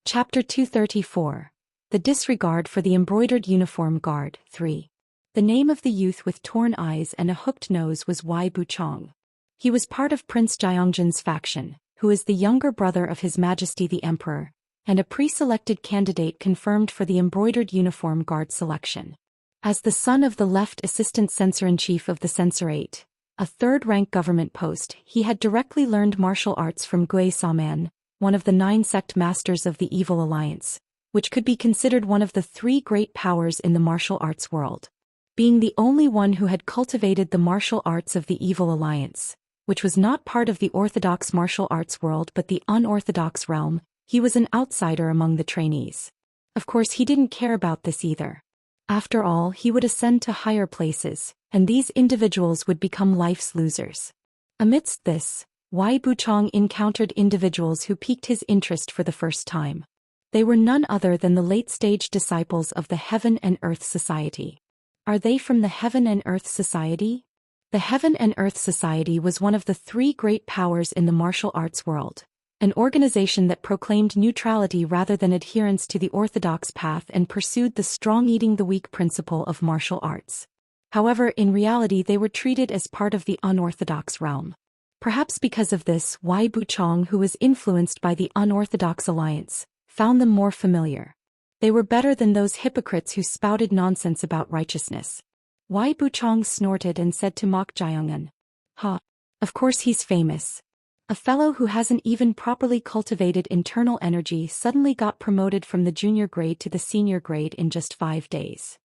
Chapter 234. The Disregard for the Embroidered Uniform Guard, 3. The name of the youth with torn eyes and a hooked nose was Wai Buchong. He was part of Prince Gyeongjin's faction, who is the younger brother of His Majesty the Emperor, and a pre-selected candidate confirmed for the Embroidered Uniform Guard selection. As the son of the left assistant censor-in-chief of the Censorate, a third-rank government post, he had directly learned martial arts from Gui Saman, one of the 9 sect masters of the Evil Alliance, which could be considered one of the 3 great powers in the martial arts world. Being the only one who had cultivated the martial arts of the Evil Alliance, which was not part of the orthodox martial arts world but the unorthodox realm, he was an outsider among the trainees. Of course he didn't care about this either. After all, he would ascend to higher places, and these individuals would become life's losers. Amidst this, Wai Buchong encountered individuals who piqued his interest for the first time. They were none other than the late-stage disciples of the Heaven and Earth Society. Are they from the Heaven and Earth Society? The Heaven and Earth Society was one of the 3 great powers in the martial arts world, an organization that proclaimed neutrality rather than adherence to the orthodox path and pursued the strong eating the weak principle of martial arts. However, in reality they were treated as part of the unorthodox realm. Perhaps because of this, Wai Buchong, who was influenced by the unorthodox alliance, found them more familiar. They were better than those hypocrites who spouted nonsense about righteousness. Wai Buchong snorted and said to Mok Jae-eun, "Ha! Of course he's famous. A fellow who hasn't even properly cultivated internal energy suddenly got promoted from the junior grade to the senior grade in just 5 days.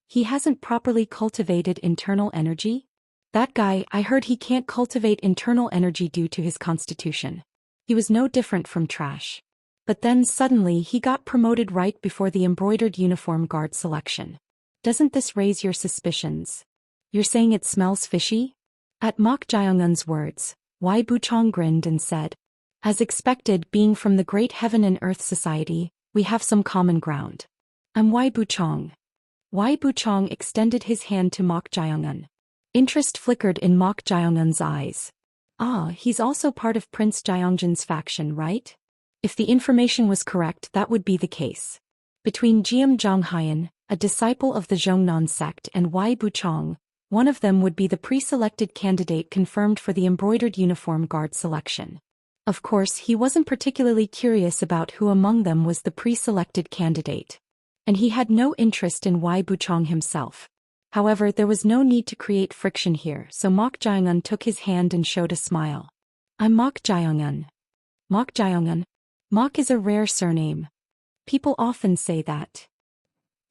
He hasn't properly cultivated internal energy? That guy, I heard he can't cultivate internal energy due to his constitution. He was no different from trash. But then suddenly he got promoted right before the embroidered uniform guard selection. Doesn't this raise your suspicions? You're saying it smells fishy?" At Mok Jaeongun's words, Wai Buchong grinned and said, "As expected, being from the Great Heaven and Earth Society, we have some common ground. I'm Wai Buchong." Wai Buchong extended his hand to Mok Jaeongun. Interest flickered in Mok Jaeongun's eyes. Ah, he's also part of Prince Jaeongjin's faction, right? If the information was correct, that would be the case. Between Jiam Zhonghayan, a disciple of the Zhongnan sect, and Wai Buchong, one of them would be the pre-selected candidate confirmed for the embroidered uniform guard selection. Of course, he wasn't particularly curious about who among them was the pre-selected candidate. And he had no interest in Wai Buchong himself. However, there was no need to create friction here, so Mok Jaeongun took his hand and showed a smile. "I'm Mok Jaeongun." Mok Jaeongun? Mok is a rare surname. People often say that.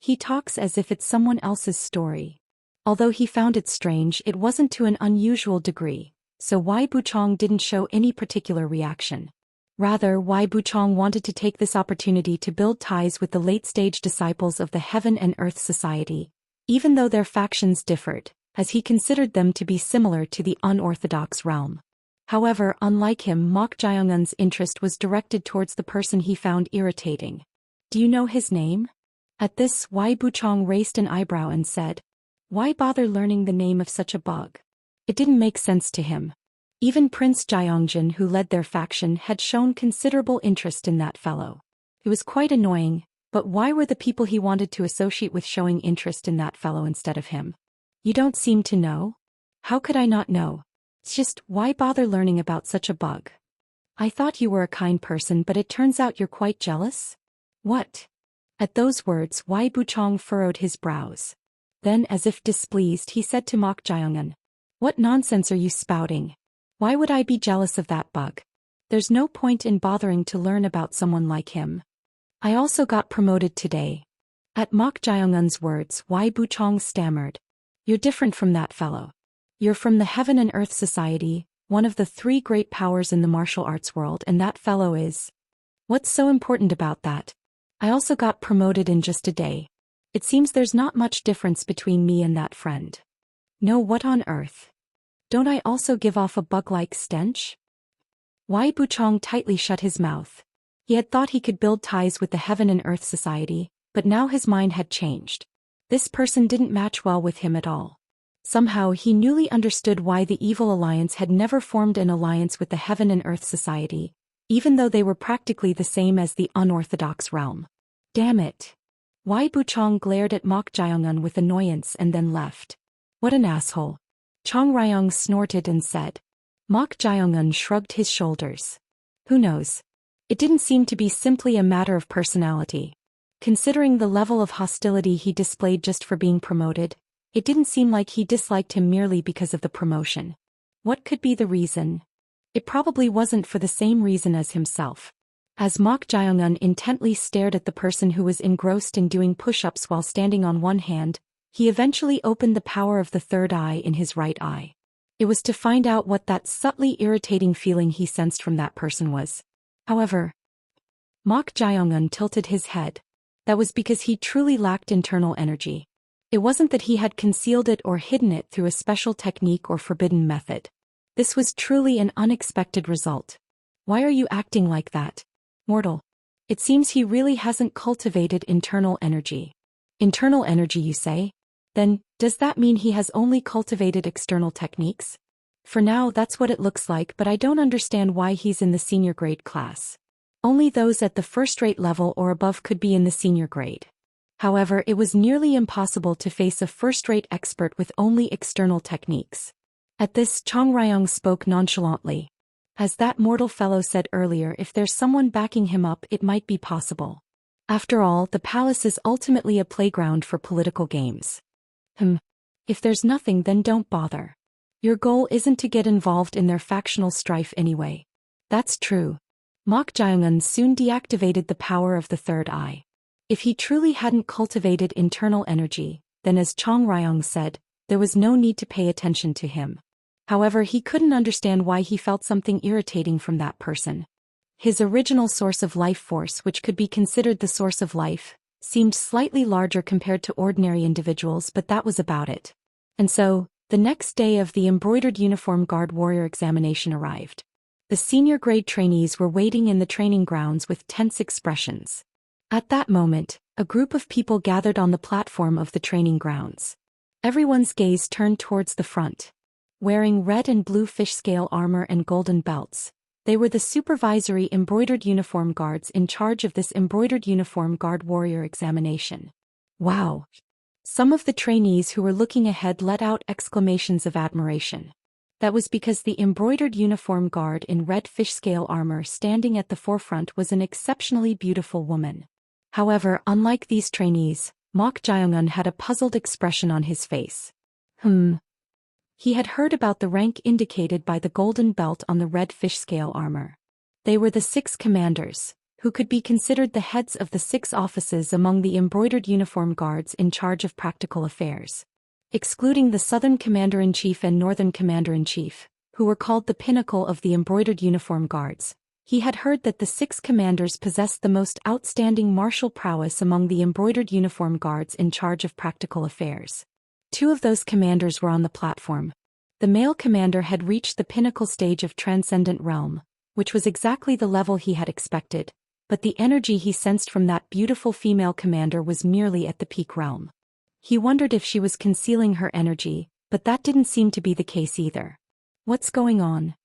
He talks as if it's someone else's story. Although he found it strange, it wasn't to an unusual degree, so Wai Buchong didn't show any particular reaction. Rather, Wai Buchong wanted to take this opportunity to build ties with the late-stage disciples of the Heaven and Earth Society, even though their factions differed, as he considered them to be similar to the unorthodox realm. However, unlike him, Mok Jaeongun's interest was directed towards the person he found irritating. "Do you know his name?" At this, Wai Buchong raised an eyebrow and said, "Why bother learning the name of such a bug?" It didn't make sense to him. Even Prince Jaeongjin, who led their faction, had shown considerable interest in that fellow. It was quite annoying, but why were the people he wanted to associate with showing interest in that fellow instead of him? "You don't seem to know?" "How could I not know? It's just, why bother learning about such a bug? I thought you were a kind person, but it turns out you're quite jealous?" "What?" At those words, Wai Buchong furrowed his brows. Then, as if displeased, he said to Mok Jaeongun, "What nonsense are you spouting? Why would I be jealous of that bug? There's no point in bothering to learn about someone like him. I also got promoted today." At Mok Jaeongun's words, Wai Buchong stammered, "You're different from that fellow. You're from the Heaven and Earth Society, one of the 3 great powers in the martial arts world, and that fellow is... What's so important about that? I also got promoted in just a day. It seems there's not much difference between me and that friend." "No, what on earth? Don't I also give off a bug-like stench?" Wai Buchong tightly shut his mouth. He had thought he could build ties with the Heaven and Earth Society, but now his mind had changed. This person didn't match well with him at all. Somehow he newly understood why the Evil Alliance had never formed an alliance with the Heaven and Earth Society, even though they were practically the same as the unorthodox realm. Damn it. Wai Buchong glared at Mok Jaeongun with annoyance and then left. "What an asshole." Chong Ryong snorted and said. Mok Jaeongun shrugged his shoulders. Who knows? It didn't seem to be simply a matter of personality. Considering the level of hostility he displayed just for being promoted, it didn't seem like he disliked him merely because of the promotion. What could be the reason? It probably wasn't for the same reason as himself. As Mok Jaeongun intently stared at the person who was engrossed in doing push-ups while standing on one hand, he eventually opened the power of the third eye in his right eye. It was to find out what that subtly irritating feeling he sensed from that person was. However, Mok Jaeongun tilted his head. That was because he truly lacked internal energy. It wasn't that he had concealed it or hidden it through a special technique or forbidden method. This was truly an unexpected result. Why are you acting like that, mortal? It seems he really hasn't cultivated internal energy. Internal energy, you say? Then, does that mean he has only cultivated external techniques? For now, that's what it looks like, but I don't understand why he's in the senior grade class. Only those at the first-rate level or above could be in the senior grade. However, it was nearly impossible to face a first-rate expert with only external techniques. At this, Chong Ryong spoke nonchalantly. As that mortal fellow said earlier, if there's someone backing him up, it might be possible. After all, the palace is ultimately a playground for political games. If there's nothing, then don't bother. Your goal isn't to get involved in their factional strife anyway. That's true. Mok Jaeongun soon deactivated the power of the third eye. If he truly hadn't cultivated internal energy, then as Chong Ryong said, there was no need to pay attention to him. However, he couldn't understand why he felt something irritating from that person. His original source of life force, which could be considered the source of life, seemed slightly larger compared to ordinary individuals, but that was about it. And so, The next day of the Embroidered Uniform Guard Warrior examination arrived. The senior grade trainees were waiting in the training grounds with tense expressions. At that moment, a group of people gathered on the platform of the training grounds. Everyone's gaze turned towards the front. Wearing red and blue fish scale armor and golden belts, they were the supervisory embroidered uniform guards in charge of this Embroidered Uniform Guard Warrior examination. Wow! Some of the trainees who were looking ahead let out exclamations of admiration. That was because the embroidered uniform guard in red fish scale armor standing at the forefront was an exceptionally beautiful woman. However, unlike these trainees, Mok Jae-eun had a puzzled expression on his face. He had heard about the rank indicated by the golden belt on the red fish scale armor. They were the 6 commanders, who could be considered the heads of the 6 offices among the embroidered uniform guards in charge of practical affairs. Excluding the Southern Commander-in-Chief and Northern Commander-in-Chief, who were called the pinnacle of the embroidered uniform guards, he had heard that the 6 commanders possessed the most outstanding martial prowess among the embroidered uniform guards in charge of practical affairs. 2 of those commanders were on the platform. The male commander had reached the pinnacle stage of Transcendent Realm, which was exactly the level he had expected, but the energy he sensed from that beautiful female commander was merely at the peak realm. He wondered if she was concealing her energy, but that didn't seem to be the case either. What's going on?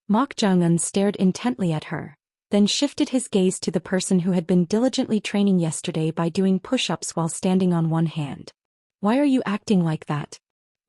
Mok Jae-eun stared intently at her, then shifted his gaze to the person who had been diligently training yesterday by doing push-ups while standing on one hand. Why are you acting like that?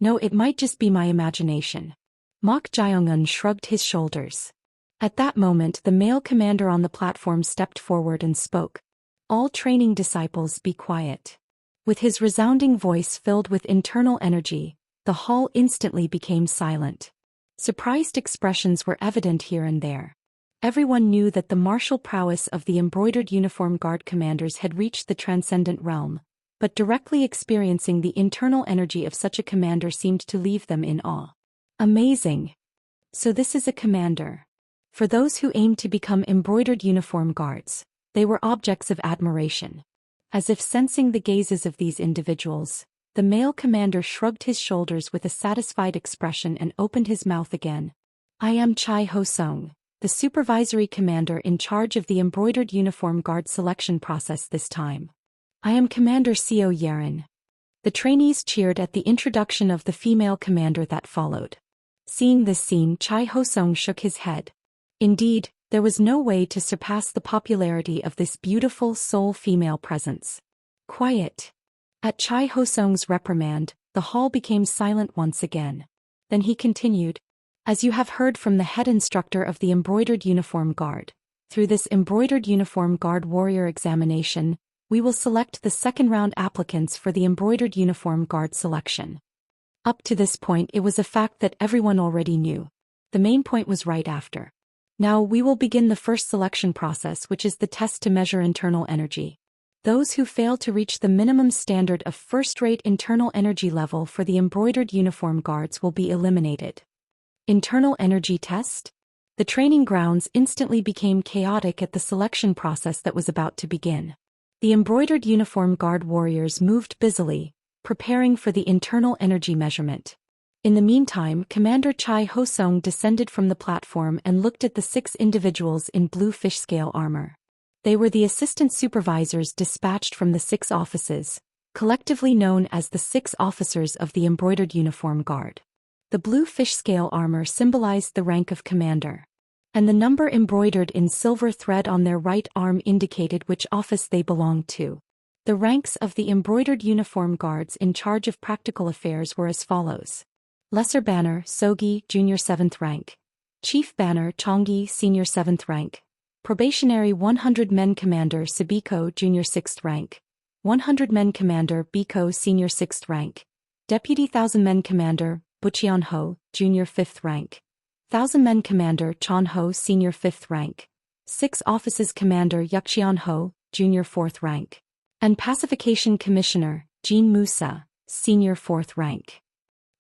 No, it might just be my imagination. Mok Jae-eun shrugged his shoulders. At that moment, the male commander on the platform stepped forward and spoke. All training disciples, be quiet. With his resounding voice filled with internal energy, the hall instantly became silent. Surprised expressions were evident here and there. Everyone knew that the martial prowess of the embroidered uniform guard commanders had reached the transcendent realm, but directly experiencing the internal energy of such a commander seemed to leave them in awe. Amazing! So this is a commander. For those who aimed to become embroidered uniform guards, they were objects of admiration. As if sensing the gazes of these individuals, the male commander shrugged his shoulders with a satisfied expression and opened his mouth again. I am Chai Ho-sung, the supervisory commander in charge of the embroidered uniform guard selection process this time. I am Commander Seo Yerin. The trainees cheered at the introduction of the female commander that followed. Seeing this scene, Chai Ho-sung shook his head. Indeed, there was no way to surpass the popularity of this beautiful sole female presence. Quiet. At Chai Ho-sung's reprimand, the hall became silent once again. Then he continued, as you have heard from the head instructor of the Embroidered Uniform Guard, through this Embroidered Uniform Guard Warrior examination, we will select the second-round applicants for the Embroidered Uniform Guard selection. Up to this point, it was a fact that everyone already knew. The main point was right after. Now we will begin the first selection process, which is the test to measure internal energy. Those who fail to reach the minimum standard of first-rate internal energy level for the embroidered uniform guards will be eliminated. Internal energy test? The training grounds instantly became chaotic at the selection process that was about to begin. The embroidered uniform guard warriors moved busily, preparing for the internal energy measurement. In the meantime, Commander Chai Ho-sung descended from the platform and looked at the 6 individuals in blue fish scale armor. They were the assistant supervisors dispatched from the 6 offices, collectively known as the 6 officers of the Embroidered Uniform Guard. The blue fish scale armor symbolized the rank of commander, and the number embroidered in silver thread on their right arm indicated which office they belonged to. The ranks of the Embroidered Uniform Guards in charge of practical affairs were as follows. Lesser Banner, Sogi, Junior 7th rank. Chief Banner, Chonggi, Senior 7th rank. Probationary 100 Men Commander, Sabiko, Junior 6th rank. 100 Men Commander, Biko, Senior 6th rank. Deputy 1000 Men Commander, Bucheon-ho, Junior 5th rank. 1000 Men Commander, Chon-ho, Senior 5th rank. 6 Offices Commander, Yuxian-ho, Junior 4th rank. And Pacification Commissioner, Jean Musa, Senior 4th rank.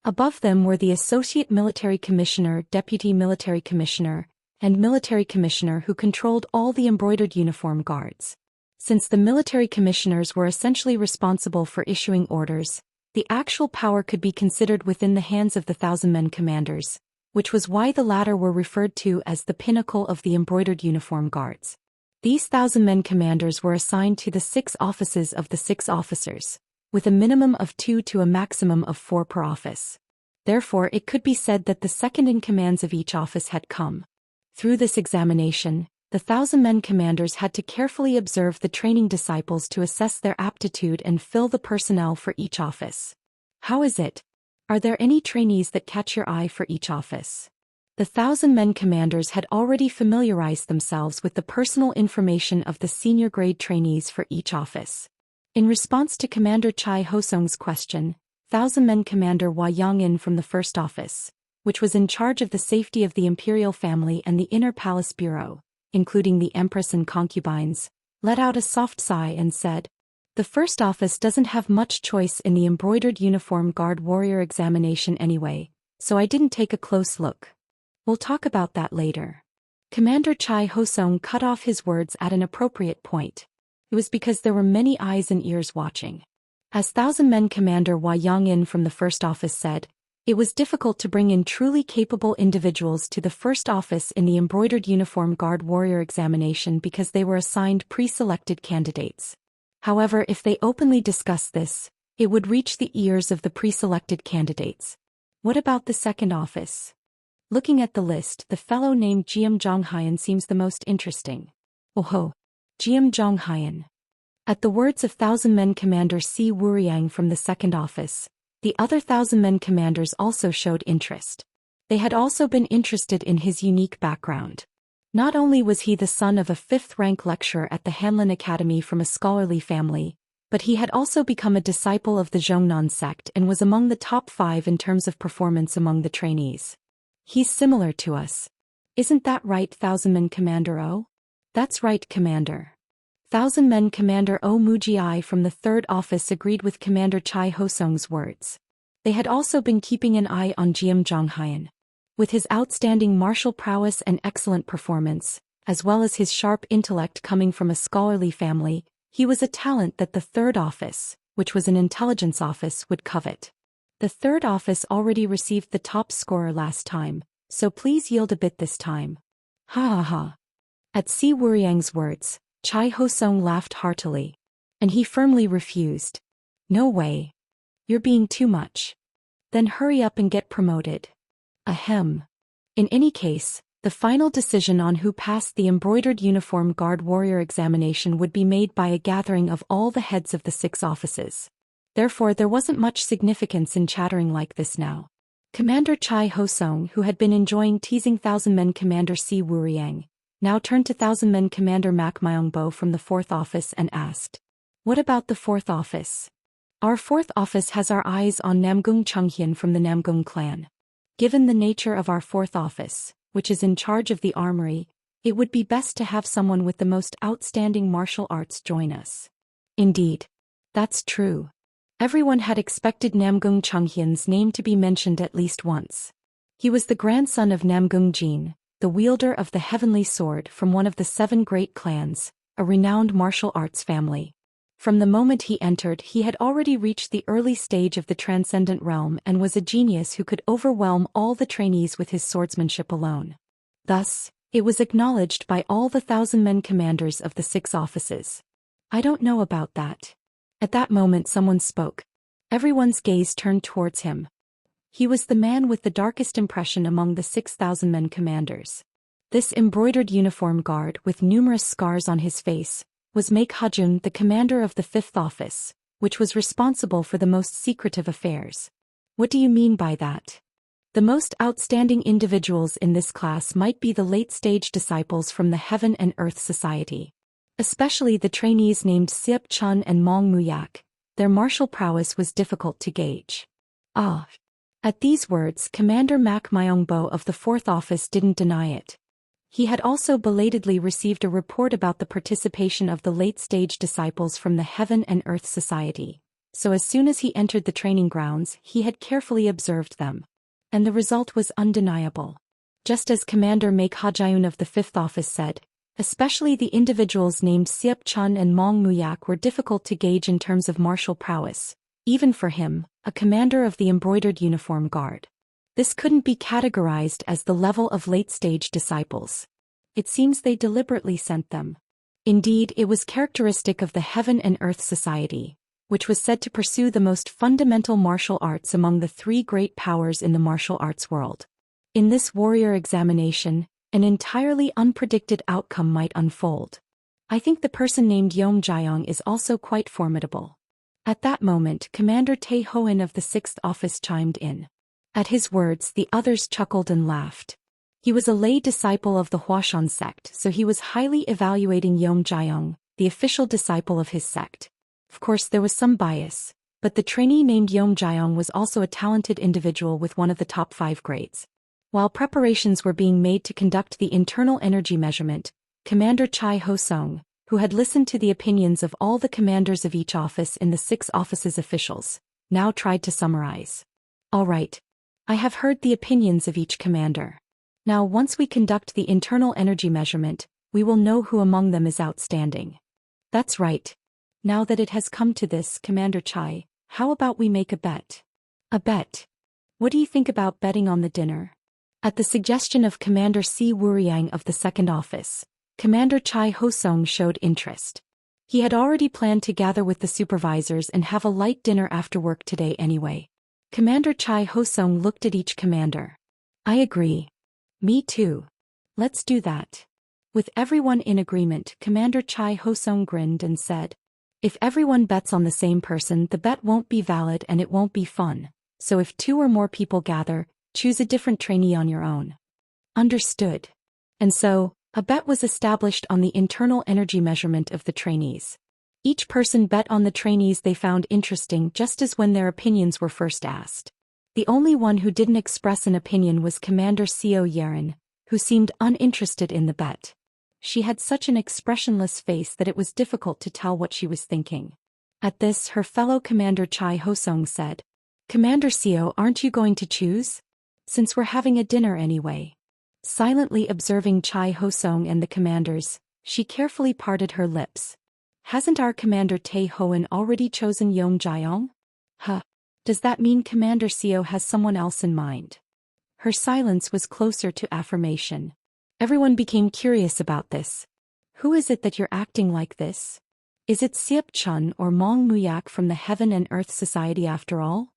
Above them were the Associate Military Commissioner, Deputy Military Commissioner, and Military Commissioner who controlled all the embroidered uniform guards. Since the military commissioners were essentially responsible for issuing orders, The actual power could be considered within the hands of the thousand-men commanders, which was why the latter were referred to as the pinnacle of the embroidered uniform guards. These thousand-men commanders were assigned to the 6 offices of the 6 officers, with a minimum of 2 to a maximum of 4 per office. Therefore, it could be said that the second-in-commands of each office had come. Through this examination, the thousand-men commanders had to carefully observe the training disciples to assess their aptitude and fill the personnel for each office. How is it? Are there any trainees that catch your eye for each office? The thousand-men commanders had already familiarized themselves with the personal information of the senior grade trainees for each office. In response to Commander Chai Hosong's question, thousand-men commander Hua Yongin from the first office, which was in charge of the safety of the imperial family and the inner palace bureau, including the empress and concubines, let out a soft sigh and said, "The first office doesn't have much choice in the embroidered uniform guard warrior examination anyway, so I didn't take a close look. We'll talk about that later." Commander Chai Hosong cut off his words at an appropriate point. It was because there were many eyes and ears watching. As thousand-men commander Hua Yongin from the first office said, it was difficult to bring in truly capable individuals to the first office in the embroidered uniform guard warrior examination because they were assigned pre-selected candidates. However, if they openly discussed this, it would reach the ears of the pre-selected candidates. What about the second office? Looking at the list, the fellow named Jiam Zhonghayan seems the most interesting. Oh, Jiam Zhonghayan. At the words of thousand-men commander Si Wuriang from the second office, the other thousand-men commanders also showed interest. They had also been interested in his unique background. Not only was he the son of a 5th-rank lecturer at the Hanlin Academy from a scholarly family, but he had also become a disciple of the Zhongnan sect and was among the top 5 in terms of performance among the trainees. He's similar to us. Isn't that right, thousand-men commander O? That's right, Commander. Thousand-men Commander O Mujii from the third office agreed with Commander Chai Hosong's words. They had also been keeping an eye on Jiam Zhonghayan. With his outstanding martial prowess and excellent performance, as well as his sharp intellect coming from a scholarly family, he was a talent that the third office, which was an intelligence office, would covet. The third office already received the top scorer last time, so please yield a bit this time. Ha ha ha. At Si Wuriang's words, Chai Hosong laughed heartily. And he firmly refused. No way. You're being too much. Then hurry up and get promoted. Ahem. In any case, the final decision on who passed the embroidered uniform guard warrior examination would be made by a gathering of all the heads of the 6 offices. Therefore, there wasn't much significance in chattering like this now. Commander Chai Hosong, who had been enjoying teasing thousand-men commander Si Wuriang, now turned to thousand-men commander Mak Myongbo from the 4th office and asked, "What about the 4th office? Our 4th office has our eyes on Namgung Chunghyun from the Namgung clan. Given the nature of our 4th office, which is in charge of the armory, it would be best to have someone with the most outstanding martial arts join us." Indeed. That's true. Everyone had expected Namgung Chunghyun's name to be mentioned at least once. He was the grandson of Namgung Jin, the wielder of the Heavenly Sword from one of the 7 great clans, a renowned martial arts family. From the moment he entered, he had already reached the early stage of the transcendent realm and was a genius who could overwhelm all the trainees with his swordsmanship alone. Thus, it was acknowledged by all the thousand-men commanders of the 6 offices. I don't know about that. At that moment someone spoke. Everyone's gaze turned towards him. He was the man with the darkest impression among the 6,000-men commanders. This embroidered uniform guard with numerous scars on his face was Make Hajun, the commander of the 5th office, which was responsible for the most secretive affairs. What do you mean by that? The most outstanding individuals in this class might be the late-stage disciples from the Heaven and Earth Society. Especially the trainees named Siep Chun and Mong Muyak. Their martial prowess was difficult to gauge. Ah. At these words, Commander Mak Myongbo of the 4th office didn't deny it. He had also belatedly received a report about the participation of the late-stage disciples from the Heaven and Earth Society, so as soon as he entered the training grounds, he had carefully observed them. And the result was undeniable. Just as Commander Make Hajayun of the 5th office said, especially the individuals named Siep Chun and Mong Muyak were difficult to gauge in terms of martial prowess, Even for him, a commander of the embroidered uniform guard. This couldn't be categorized as the level of late-stage disciples. It seems they deliberately sent them. Indeed, it was characteristic of the Heaven and Earth Society, which was said to pursue the most fundamental martial arts among the three great powers in the martial arts world. In this warrior examination, an entirely unpredicted outcome might unfold. I think the person named Yom Jiang is also quite formidable. At that moment, Commander Tae Hoen of the 6th Office chimed in. At his words, the others chuckled and laughed. He was a lay disciple of the Huashan sect, so he was highly evaluating Yom Jiang, the official disciple of his sect. Of course, there was some bias, but the trainee named Yom Jiang was also a talented individual with one of the top 5 grades. While preparations were being made to conduct the internal energy measurement, Commander Chai Ho-sung, who had listened to the opinions of all the commanders of each office in the 6 offices' officials, now tried to summarize. All right. I have heard the opinions of each commander. Now once we conduct the internal energy measurement, we will know who among them is outstanding. That's right. Now that it has come to this, Commander Chai, how about we make a bet? A bet? What do you think about betting on the dinner? At the suggestion of Commander Si Wuriang of the 2nd Office, Commander Chai Ho-sung showed interest. He had already planned to gather with the supervisors and have a light dinner after work today anyway. Commander Chai Ho-sung looked at each commander. I agree. Me too. Let's do that. With everyone in agreement, Commander Chai Ho-sung grinned and said, if everyone bets on the same person, the bet won't be valid and it won't be fun. So if 2 or more people gather, choose a different trainee on your own. Understood. And so, a bet was established on the internal energy measurement of the trainees. Each person bet on the trainees they found interesting just as when their opinions were first asked. The only one who didn't express an opinion was Commander Seo Yerin, who seemed uninterested in the bet. She had such an expressionless face that it was difficult to tell what she was thinking. At this, her fellow Commander Chai Ho-sung said, Commander Seo, aren't you going to choose? Since we're having a dinner anyway. Silently observing Chai Ho-sung and the commanders, she carefully parted her lips. Hasn't our Commander Tae Hoen already chosen Yom Jiang? Huh. Does that mean Commander Seo has someone else in mind? Her silence was closer to affirmation. Everyone became curious about this. Who is it that you're acting like this? Is it Siep Chun or Mong Muyak from the Heaven and Earth Society after all?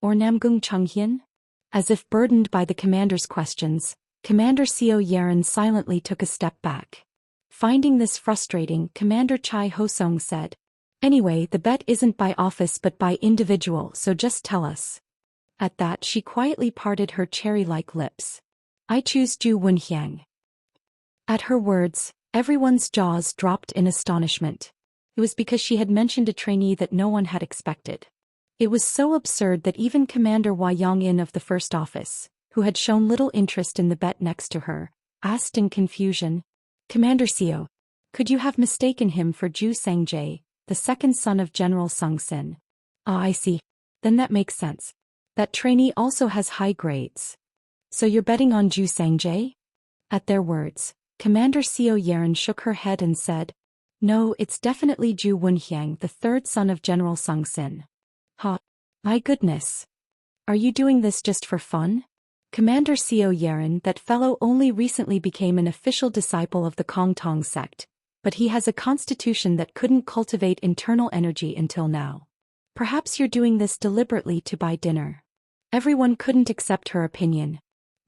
Or Namgung Chunghyun? As if burdened by the commander's questions, Commander Seo Yerin silently took a step back. Finding this frustrating, Commander Chai Ho-sung said, Anyway, the bet isn't by office but by individual, so just tell us. At that, she quietly parted her cherry-like lips. I choose Ju Wenhyang. At her words, everyone's jaws dropped in astonishment. It was because she had mentioned a trainee that no one had expected. It was so absurd that even Commander Hua Yong-in of the 1st Office, who had shown little interest in the bet next to her, asked in confusion, Commander Seo, could you have mistaken him for Ju Sang-jae, the 2nd son of General Sung-sin? Ah, I see. Then that makes sense. That trainee also has high grades. So you're betting on Ju Sang-jae? At their words, Commander Seo Yerin shook her head and said, No, it's definitely Ju Wenhyang, the 3rd son of General Sung-sin. Ha! My goodness. Are you doing this just for fun? Commander Seo Yerin, that fellow only recently became an official disciple of the Kong Tong sect, but he has a constitution that couldn't cultivate internal energy until now. Perhaps you're doing this deliberately to buy dinner. Everyone couldn't accept her opinion.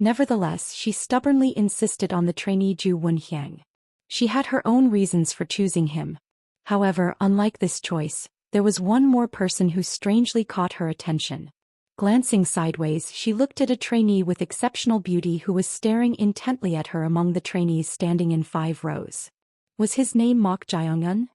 Nevertheless, she stubbornly insisted on the trainee Ju Wenhyang. She had her own reasons for choosing him. However, unlike this choice, there was one more person who strangely caught her attention. Glancing sideways, she looked at a trainee with exceptional beauty who was staring intently at her among the trainees standing in 5 rows. Was his name Mok Jae-eun?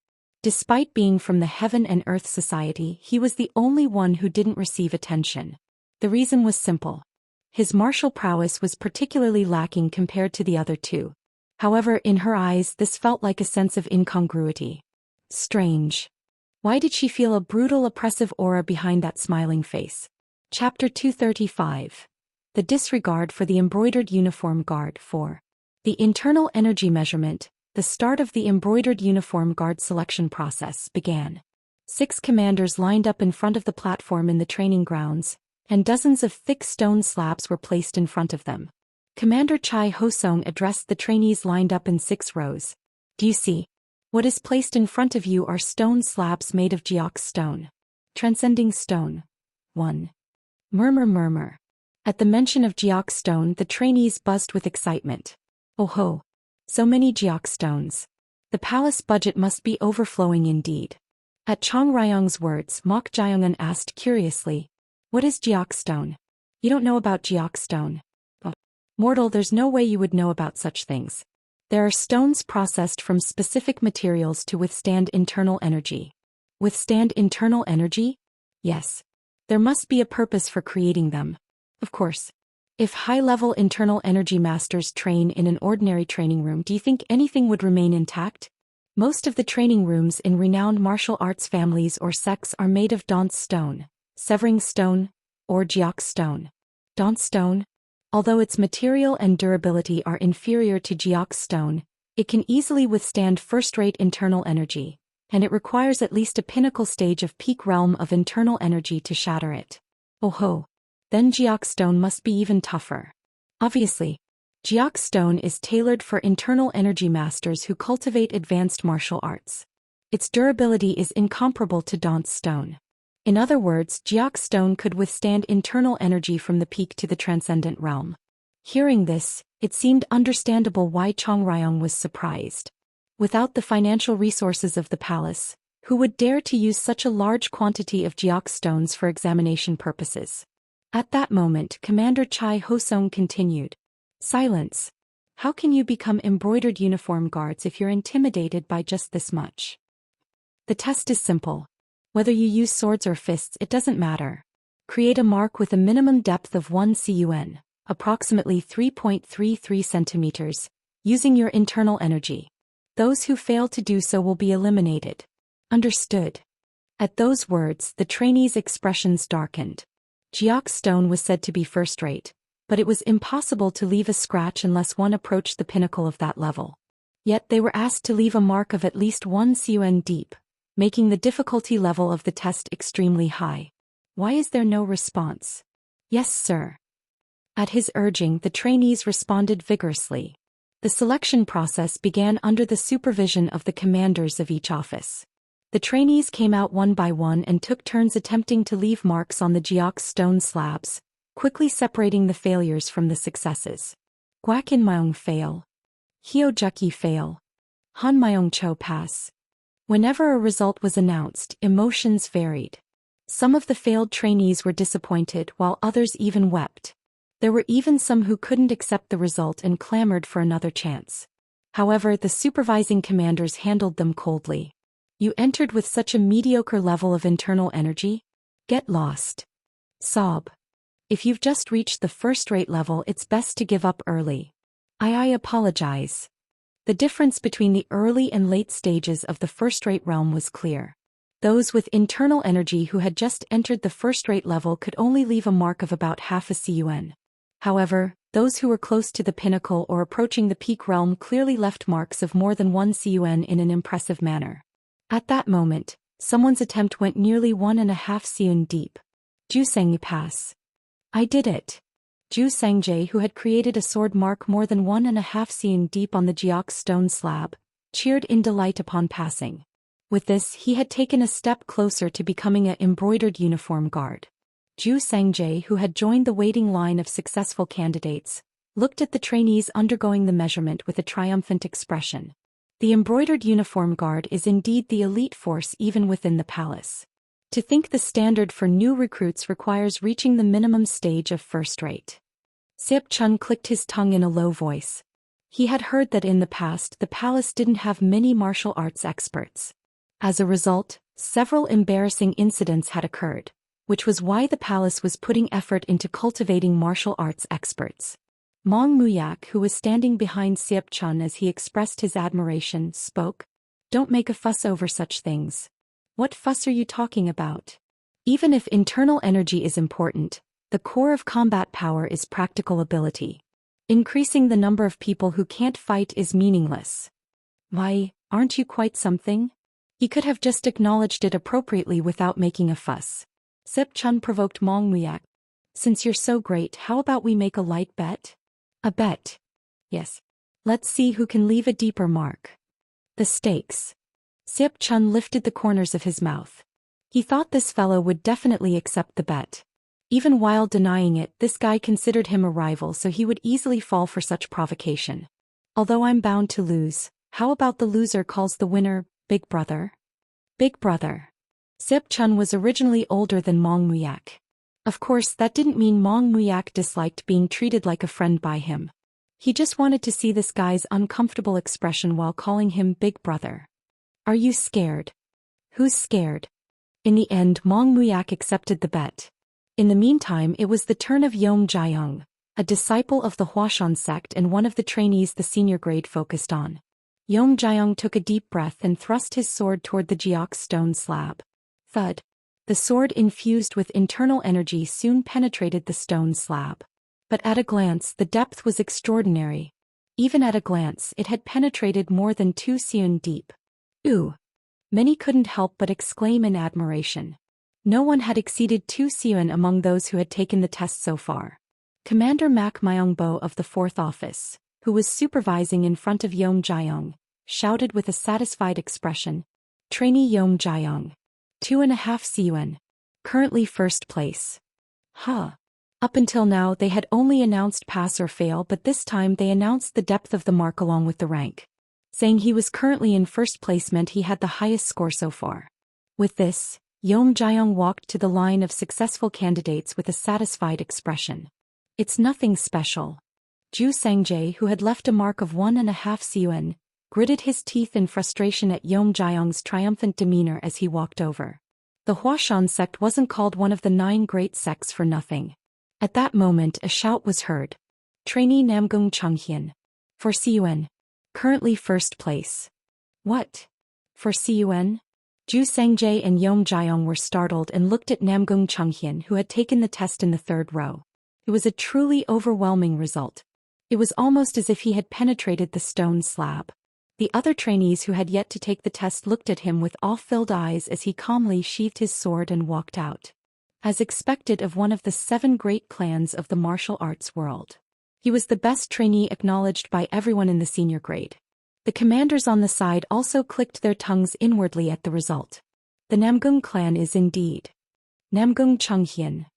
Despite being from the Heaven and Earth Society, he was the only one who didn't receive attention. The reason was simple. His martial prowess was particularly lacking compared to the other 2. However, in her eyes, this felt like a sense of incongruity. Strange. Why did she feel a brutal, oppressive aura behind that smiling face? Chapter 235. The disregard for the embroidered uniform guard. 4. The internal energy measurement, the start of the embroidered uniform guard selection process, began. 6 commanders lined up in front of the platform in the training grounds, and dozens of thick stone slabs were placed in front of them. Commander Chai Hosong addressed the trainees lined up in 6 rows. Do you see? What is placed in front of you are stone slabs made of Geox stone. Transcending stone. 1. Murmur murmur. At the mention of Geox stone, the trainees buzzed with excitement. Oh ho! So many Geox stones. The palace budget must be overflowing indeed. At Chong Ryong's words, Mok Jyongun asked curiously, "What is Geox stone? You don't know about Geox stone?" "Oh, mortal, there's no way you would know about such things. There are stones processed from specific materials to withstand internal energy." Withstand internal energy? Yes. There must be a purpose for creating them. Of course. If high-level internal energy masters train in an ordinary training room, do you think anything would remain intact? Most of the training rooms in renowned martial arts families or sects are made of Danse stone, Severing stone, or Geox stone. Danse stone? Although its material and durability are inferior to Geox stone, it can easily withstand first-rate internal energy, and it requires at least a pinnacle stage of peak realm of internal energy to shatter it. Oh ho! Then Geox stone must be even tougher. Obviously. Geox stone is tailored for internal energy masters who cultivate advanced martial arts. Its durability is incomparable to Danse stone. In other words, Geox stone could withstand internal energy from the peak to the transcendent realm. Hearing this, it seemed understandable why Chong Ryong was surprised. Without the financial resources of the palace, who would dare to use such a large quantity of Geox stones for examination purposes? At that moment, Commander Chai Hosong continued. Silence. How can you become embroidered uniform guards if you're intimidated by just this much? The test is simple. Whether you use swords or fists, it doesn't matter. Create a mark with a minimum depth of 1 cun, approximately 3.33 centimeters, using your internal energy. Those who fail to do so will be eliminated. Understood. At those words, the trainees' expressions darkened. Geox stone was said to be first-rate, but it was impossible to leave a scratch unless one approached the pinnacle of that level. Yet they were asked to leave a mark of at least 1 cun deep, making the difficulty level of the test extremely high. Why is there no response? Yes, sir. At his urging, the trainees responded vigorously. The selection process began under the supervision of the commanders of each office. The trainees came out one by one and took turns attempting to leave marks on the Geox stone slabs, quickly separating the failures from the successes. Gwakin Myong fail. Hyo Juki fail. Han Myong Cho pass. Whenever a result was announced, emotions varied. Some of the failed trainees were disappointed while others even wept. There were even some who couldn't accept the result and clamored for another chance. However, the supervising commanders handled them coldly. You entered with such a mediocre level of internal energy? Get lost. Sob. If you've just reached the first-rate level, it's best to give up early. I apologize. The difference between the early and late stages of the first-rate realm was clear. Those with internal energy who had just entered the first-rate level could only leave a mark of about half a cun. However, those who were close to the pinnacle or approaching the peak realm clearly left marks of more than 1 cun in an impressive manner. At that moment, someone's attempt went nearly 1.5 cun deep. Ju Seng pass. I did it. Ju Sengjae, who had created a sword mark more than 1.5 cun deep on the Geox stone slab, cheered in delight upon passing. With this, he had taken a step closer to becoming an embroidered uniform guard. Ju Sengjae, who had joined the waiting line of successful candidates, looked at the trainees undergoing the measurement with a triumphant expression. The embroidered uniform guard is indeed the elite force even within the palace. To think the standard for new recruits requires reaching the minimum stage of first-rate. Seop Chun clicked his tongue in a low voice. He had heard that in the past the palace didn't have many martial arts experts. As a result, several embarrassing incidents had occurred, which was why the palace was putting effort into cultivating martial arts experts. Mong Muyak, who was standing behind Seop Chun as he expressed his admiration, spoke. Don't make a fuss over such things. What fuss are you talking about? Even if internal energy is important, the core of combat power is practical ability. Increasing the number of people who can't fight is meaningless. Why, aren't you quite something? He could have just acknowledged it appropriately without making a fuss. Sip Chun provoked Mong Muyak. Since you're so great, how about we make a light bet? A bet. Yes. Let's see who can leave a deeper mark. The stakes. Sip Chun lifted the corners of his mouth. He thought this fellow would definitely accept the bet. Even while denying it, this guy considered him a rival, so he would easily fall for such provocation. Although I'm bound to lose, how about the loser calls the winner Big Brother? Big Brother. Sip Chun was originally older than Mong Muyak. Of course, that didn't mean Mong Muyak disliked being treated like a friend by him. He just wanted to see this guy's uncomfortable expression while calling him Big Brother. Are you scared? Who's scared? In the end, Mong Muyak accepted the bet. In the meantime, it was the turn of Yom Jiang, a disciple of the Huashan sect and one of the trainees the senior grade focused on. Yom Jiang took a deep breath and thrust his sword toward the Jiaox stone slab. Thud. The sword infused with internal energy soon penetrated the stone slab. But at a glance, the depth was extraordinary. Even at a glance, it had penetrated more than 2 seon deep. Ooh! Many couldn't help but exclaim in admiration. No one had exceeded 2 seon among those who had taken the test so far. Commander Mak Myongbo of the 4th Office, who was supervising in front of Yom Jiang, shouted with a satisfied expression. Trainee Yom Jiang. 2.5 seon. Currently first place. Huh. Up until now they had only announced pass or fail, but this time they announced the depth of the mark along with the rank. Saying he was currently in first place meant he had the highest score so far. With this, Yom Jiang walked to the line of successful candidates with a satisfied expression. It's nothing special. Zhu Sangjae, who had left a mark of 1.5 seon, gritted his teeth in frustration at Yom Jiang's triumphant demeanor as he walked over. The Huashan sect wasn't called one of the 9 great sects for nothing. At that moment a shout was heard. Trainee Namgung Chunghyun. 4 seon. Currently first place. What? 4 seon? Zhu Sangjae and Yom Jiang were startled and looked at Namgung Chunghyun, who had taken the test in the 3rd row. It was a truly overwhelming result. It was almost as if he had penetrated the stone slab. The other trainees who had yet to take the test looked at him with awe-filled eyes as he calmly sheathed his sword and walked out. As expected of one of the 7 great clans of the martial arts world. He was the best trainee acknowledged by everyone in the senior grade. The commanders on the side also clicked their tongues inwardly at the result. The Namgung clan is indeed Namgung Chunghyun.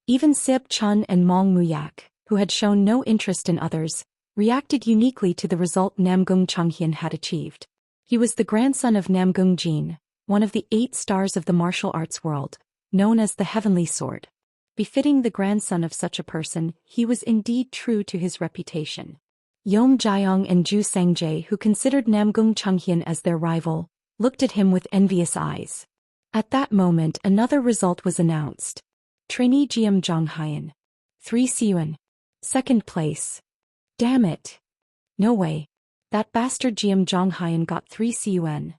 Even Sip Chun and Mong Muyak, who had shown no interest in others, reacted uniquely to the result Namgung Chunghyun had achieved. He was the grandson of Namgung Jin, one of the 8 stars of the martial arts world, known as the Heavenly Sword. Befitting the grandson of such a person, he was indeed true to his reputation. Yom Jiang and Zhu Sangjae, who considered Namgung Chunghyun as their rival, looked at him with envious eyes. At that moment another result was announced. Trainee Jiam Zhonghyun. 3 seon. Second place. Damn it. No way. That bastard Jiam Zhonghyun got 3 seon.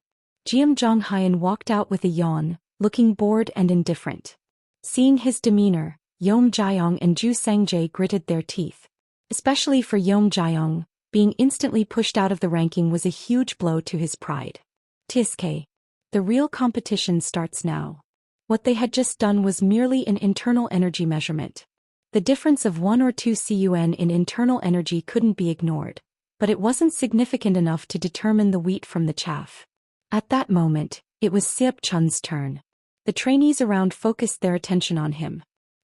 Jiam Zhonghyun walked out with a yawn, looking bored and indifferent. Seeing his demeanor, Yom Jiang and Zhu Sangjae gritted their teeth. Especially for Yom Jiang, being instantly pushed out of the ranking was a huge blow to his pride. Tiske. The real competition starts now. What they had just done was merely an internal energy measurement. The difference of 1 or 2 seon in internal energy couldn't be ignored, but it wasn't significant enough to determine the wheat from the chaff. At that moment, it was Sip Chun's turn. The trainees around focused their attention on him.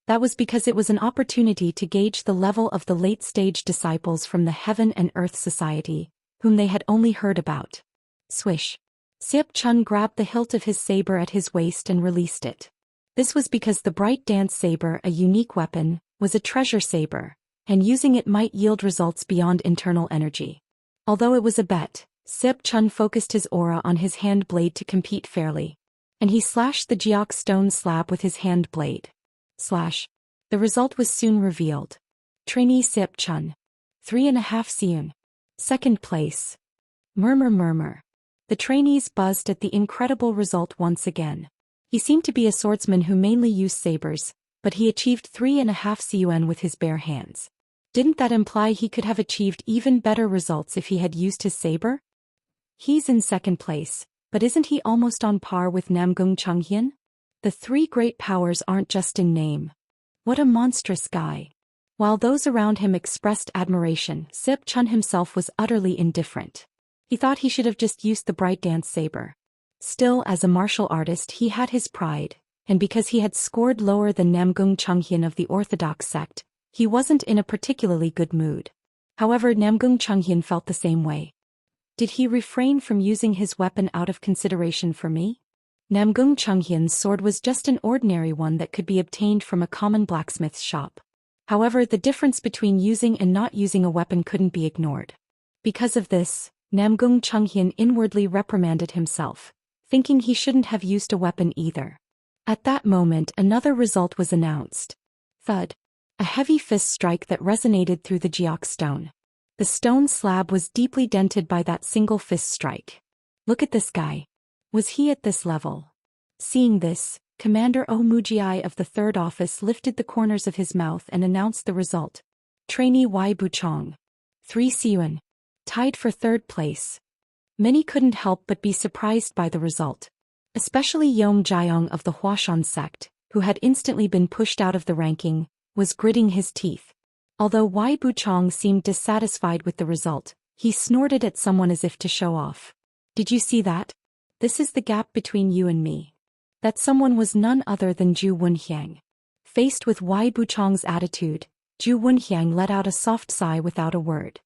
That was because it was an opportunity to gauge the level of the late-stage disciples from the Heaven and Earth Society, whom they had only heard about. Swish. Sip Chun grabbed the hilt of his saber at his waist and released it. This was because the bright dance saber, a unique weapon, was a treasure saber, and using it might yield results beyond internal energy. Although it was a bet, Sip Chun focused his aura on his hand blade to compete fairly. And he slashed the Jiaox stone slab with his hand blade. Slash. The result was soon revealed. Trainee Sip Chun. 3.5 seon. Second place. Murmur murmur. The trainees buzzed at the incredible result once again. He seemed to be a swordsman who mainly used sabers, but he achieved 3.5 seon with his bare hands. Didn't that imply he could have achieved even better results if he had used his saber? He's in second place, But isn't he almost on par with Namgung Chunghyun? The three great powers aren't just in name. What a monstrous guy. While those around him expressed admiration, Seop Chun himself was utterly indifferent. He thought he should have just used the bright dance saber. Still, as a martial artist, he had his pride, and because he had scored lower than Namgung Chunghyun of the Orthodox sect, he wasn't in a particularly good mood. However, Namgung Chunghyun felt the same way. Did he refrain from using his weapon out of consideration for me? Namgung Chunghyun's sword was just an ordinary one that could be obtained from a common blacksmith's shop. However, the difference between using and not using a weapon couldn't be ignored. Because of this, Namgung Chunghyun inwardly reprimanded himself, thinking he shouldn't have used a weapon either. At that moment, another result was announced. Thud. A heavy fist strike that resonated through the Jiok stone. The stone slab was deeply dented by that single fist strike. Look at this guy. Was he at this level? Seeing this, Commander Oh Mujiai of the Third Office lifted the corners of his mouth and announced the result. Trainee Wai Buchong. 3 Siyuan. Tied for third place. Many couldn't help but be surprised by the result. Especially Yom Jiong of the Huashan sect, who had instantly been pushed out of the ranking, was gritting his teeth. Although Wai Buchong seemed dissatisfied with the result, he snorted at someone as if to show off. Did you see that? This is the gap between you and me. That someone was none other than Zhu Wenxiang. Faced with Wai Buchong's attitude, Zhu Wenxiang let out a soft sigh without a word.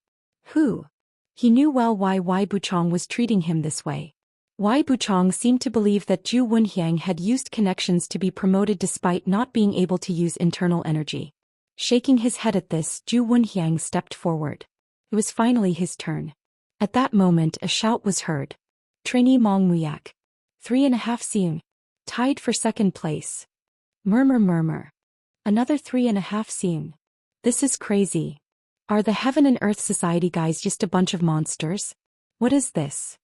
Who? He knew well why Wai Buchong was treating him this way. Wai Buchong seemed to believe that Zhu Wenxiang had used connections to be promoted despite not being able to use internal energy. Shaking his head at this, Zhu Wenxiang stepped forward. It was finally his turn. At that moment, a shout was heard. Trainee Mong Muyak. 3.5 Siyun. Tied for second place. Murmur murmur. Another 3.5 Siyun. This is crazy. Are the Heaven and Earth Society guys just a bunch of monsters? What is this?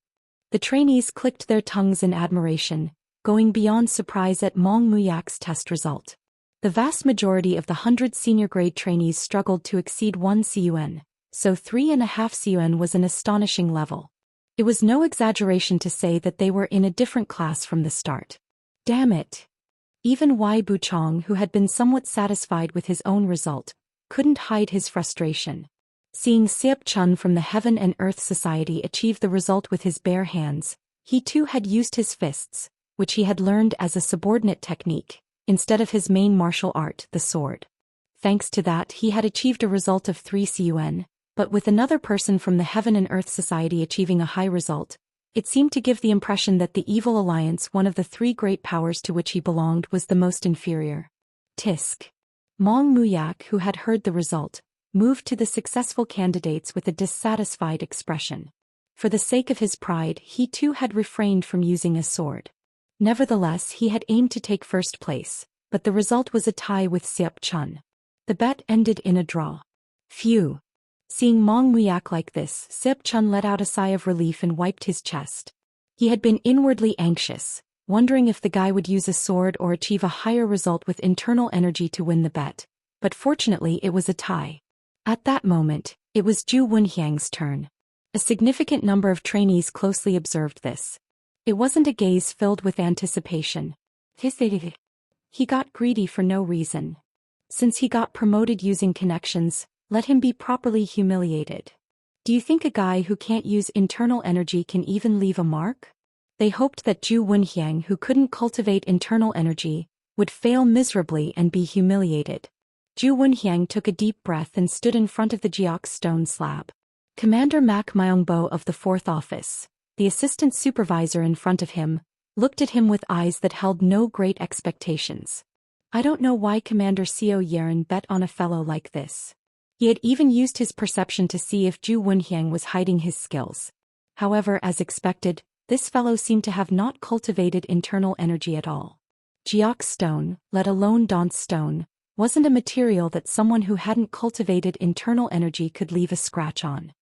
The trainees clicked their tongues in admiration, going beyond surprise at Mong Muyak's test result. The vast majority of the 100 senior grade trainees struggled to exceed 1 CUN, so 3.5 CUN was an astonishing level. It was no exaggeration to say that they were in a different class from the start. Damn it! Even Wai Buchong, who had been somewhat satisfied with his own result, couldn't hide his frustration. Seeing Seop Chun from the Heaven and Earth Society achieve the result with his bare hands, he too had used his fists, which he had learned as a subordinate technique, instead of his main martial art, the sword. Thanks to that, he had achieved a result of 3 CUN, but with another person from the Heaven and Earth Society achieving a high result, it seemed to give the impression that the Evil Alliance, one of the three great powers to which he belonged, was the most inferior. Tisk. Mong Muyak, who had heard the result, moved to the successful candidates with a dissatisfied expression. For the sake of his pride, he too had refrained from using a sword. Nevertheless, he had aimed to take first place, but the result was a tie with Seop Chun. The bet ended in a draw. Phew. Seeing Mong Muyak like this, Seop Chun let out a sigh of relief and wiped his chest. He had been inwardly anxious, wondering if the guy would use a sword or achieve a higher result with internal energy to win the bet, but fortunately it was a tie. At that moment, it was Zhu Wenxiang's turn. A significant number of trainees closely observed this. It wasn't a gaze filled with anticipation. He got greedy for no reason. Since he got promoted using connections, let him be properly humiliated. Do you think a guy who can't use internal energy can even leave a mark? They hoped that Zhu Wenxiang, who couldn't cultivate internal energy, would fail miserably and be humiliated. Zhu Wenxiang took a deep breath and stood in front of the Jiok stone slab. Commander Mak Myongbo of the Fourth Office, the assistant supervisor in front of him, looked at him with eyes that held no great expectations. I don't know why Commander Seo Yerin bet on a fellow like this. He had even used his perception to see if Zhu Wenxiang was hiding his skills. However, as expected, this fellow seemed to have not cultivated internal energy at all. Jiok stone, let alone Danse stone, wasn't a material that someone who hadn't cultivated internal energy could leave a scratch on.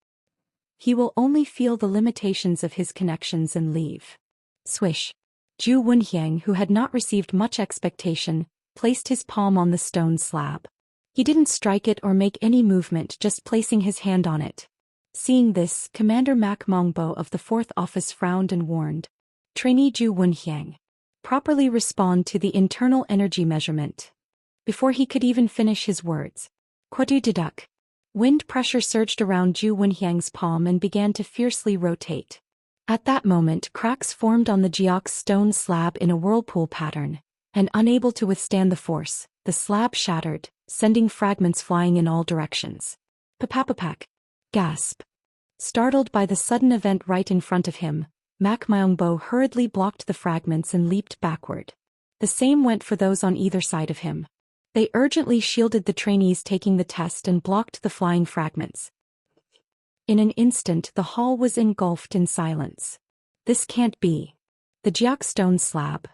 He will only feel the limitations of his connections and leave. Swish. Zhu Wenxiang, who had not received much expectation, placed his palm on the stone slab. He didn't strike it or make any movement, just placing his hand on it. Seeing this, Commander Mak Myongbo of the Fourth Office frowned and warned. Trainee Ju Wenxiang. Properly respond to the internal energy measurement. Before he could even finish his words, Quadu deduct. Wind pressure surged around Ju Wenxiang's palm and began to fiercely rotate. At that moment, cracks formed on the Jiaox stone slab in a whirlpool pattern, and unable to withstand the force, the slab shattered, sending fragments flying in all directions. Papapapak. Gasp. Startled by the sudden event right in front of him, Mak Myongbo hurriedly blocked the fragments and leaped backward. The same went for those on either side of him. They urgently shielded the trainees taking the test and blocked the flying fragments. In an instant, the hall was engulfed in silence. This can't be. The Jiaox stone slab.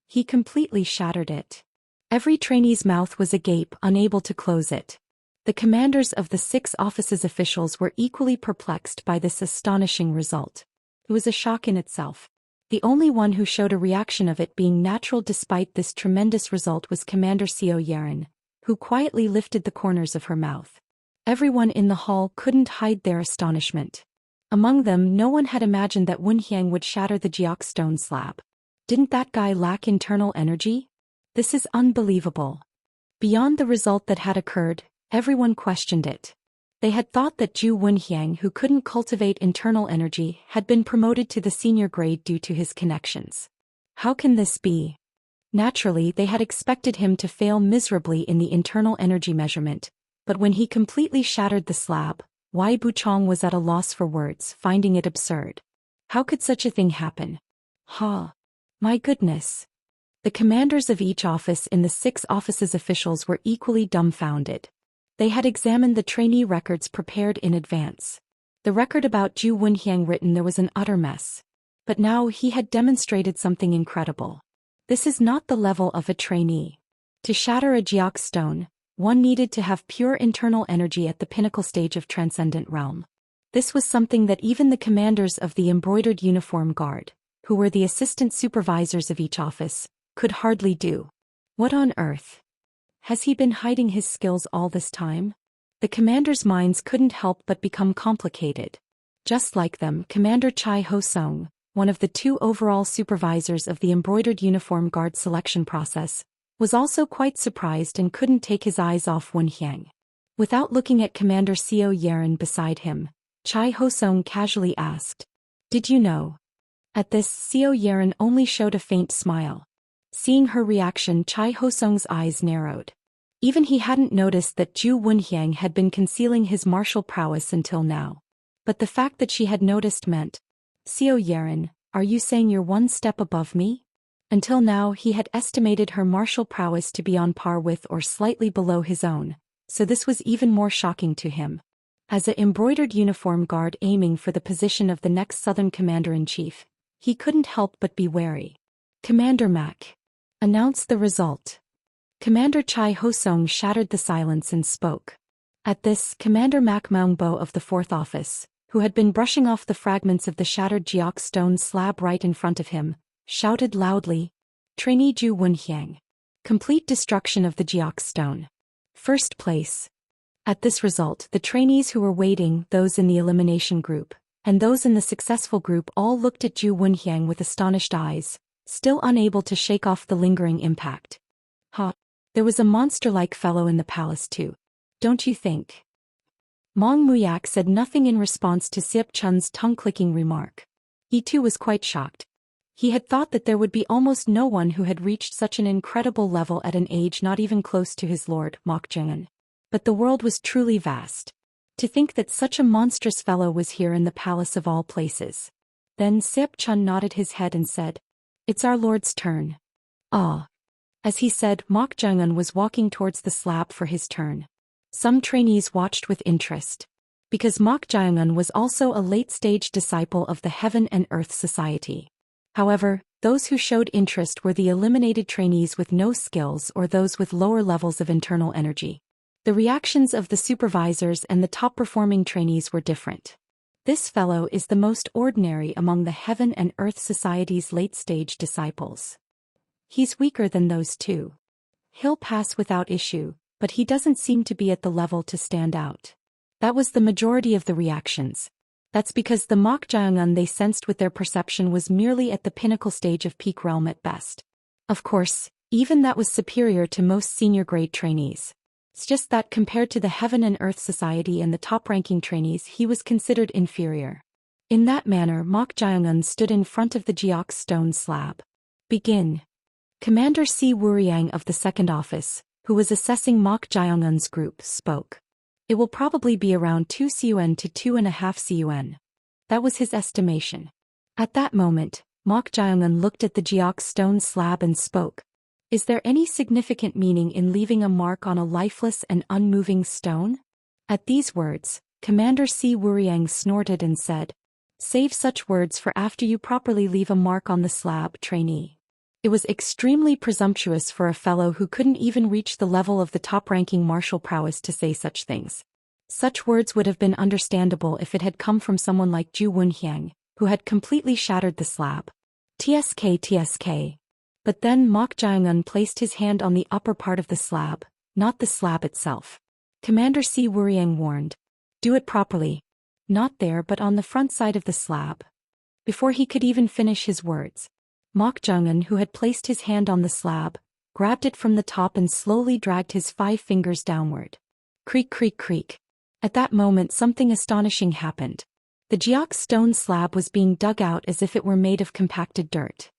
He completely shattered it. Every trainee's mouth was agape, unable to close it. The commanders of the 6 offices' officials were equally perplexed by this astonishing result. It was a shock in itself. The only one who showed a reaction of it being natural despite this tremendous result was Commander Xiao Yeren, who quietly lifted the corners of her mouth. Everyone in the hall couldn't hide their astonishment. Among them, no one had imagined that Wenxiang would shatter the Jiaox stone slab. Didn't that guy lack internal energy? This is unbelievable. Beyond the result that had occurred, everyone questioned it. They had thought that Ju Wenxiang, who couldn't cultivate internal energy, had been promoted to the senior grade due to his connections. How can this be? Naturally, they had expected him to fail miserably in the internal energy measurement, but when he completely shattered the slab, Wei Buchong was at a loss for words, finding it absurd. How could such a thing happen? My goodness. The commanders of each office in the 6 offices' officials were equally dumbfounded. They had examined the trainee records prepared in advance. The record about Ju Wenxiang written there was an utter mess. But now he had demonstrated something incredible. This is not the level of a trainee. To shatter a Jiaox stone, one needed to have pure internal energy at the pinnacle stage of transcendent realm. This was something that even the commanders of the embroidered uniform guard, who were the assistant supervisors of each office, could hardly do. What on earth? Has he been hiding his skills all this time? The commanders' minds couldn't help but become complicated. Just like them, Commander Chai Ho-sung, one of the 2 overall supervisors of the embroidered uniform guard selection process, was also quite surprised and couldn't take his eyes off Wenxiang. Without looking at Commander Xiao Yeren beside him, Chai Ho-sung casually asked, "Did you know?" At this, Xiao Yeren only showed a faint smile. Seeing her reaction, Chai Ho-sung's eyes narrowed. Even he hadn't noticed that Ju Wenxiang had been concealing his martial prowess until now. But the fact that she had noticed meant, "Xiao Yeren, are you saying you're one step above me?" Until now he had estimated her martial prowess to be on par with or slightly below his own, so this was even more shocking to him. As an embroidered uniform guard aiming for the position of the next Southern Commander-in-Chief, he couldn't help but be wary. "Commander Mak. Announce the result." Commander Chai Ho-sung shattered the silence and spoke. At this, Commander Mak Myongbo of the 4th office, who had been brushing off the fragments of the shattered Jiaox stone slab right in front of him, shouted loudly, "Trainee Ju Wenxiang. Complete destruction of the Jiaox stone. First place." At this result, the trainees who were waiting, those in the elimination group, and those in the successful group all looked at Ju Wenxiang with astonished eyes, still unable to shake off the lingering impact. There was a monster-like fellow in the palace too. Don't you think? Mong Muyak said nothing in response to Siep Chun's tongue-clicking remark. He too was quite shocked. He had thought that there would be almost no one who had reached such an incredible level at an age not even close to his lord, Mok Jungen. But the world was truly vast. To think that such a monstrous fellow was here in the palace of all places. Then Siep Chun nodded his head and said, "It's our lord's turn." As he said, Mok Jungen was walking towards the slab for his turn. Some trainees watched with interest. Because Mok Jungen was also a late-stage disciple of the Heaven and Earth Society. However, those who showed interest were the eliminated trainees with no skills or those with lower levels of internal energy. The reactions of the supervisors and the top-performing trainees were different. This fellow is the most ordinary among the Heaven and Earth Society's late-stage disciples. He's weaker than those 2. He'll pass without issue, but he doesn't seem to be at the level to stand out. That was the majority of the reactions. That's because the Mok Jaeongun they sensed with their perception was merely at the pinnacle stage of peak realm at best. Of course, even that was superior to most senior grade trainees. It's just that compared to the Heaven and Earth Society and the top-ranking trainees he was considered inferior. In that manner Mok Jaeongun stood in front of the Geox stone slab. Begin. Commander Si Wuriang of the Second Office, who was assessing Mok Jaeongun's group, spoke. It will probably be around 2 CUN to 2.5 CUN. That was his estimation. At that moment, Mok Jaeongun looked at the Geox stone slab and spoke. Is there any significant meaning in leaving a mark on a lifeless and unmoving stone? At these words, Commander Si Wuriang snorted and said, Save such words for after you properly leave a mark on the slab, trainee. It was extremely presumptuous for a fellow who couldn't even reach the level of the top-ranking martial prowess to say such things. Such words would have been understandable if it had come from someone like Ju Wunhyang, who had completely shattered the slab. TSK. But then Mok Jaeongun placed his hand on the upper part of the slab, not the slab itself. Commander Si Wuriang warned. Do it properly. Not there but on the front side of the slab. Before he could even finish his words, Mok Jaeongun, who had placed his hand on the slab, grabbed it from the top and slowly dragged his 5 fingers downward. Creak creak creak. At that moment something astonishing happened. The Geox stone slab was being dug out as if it were made of compacted dirt.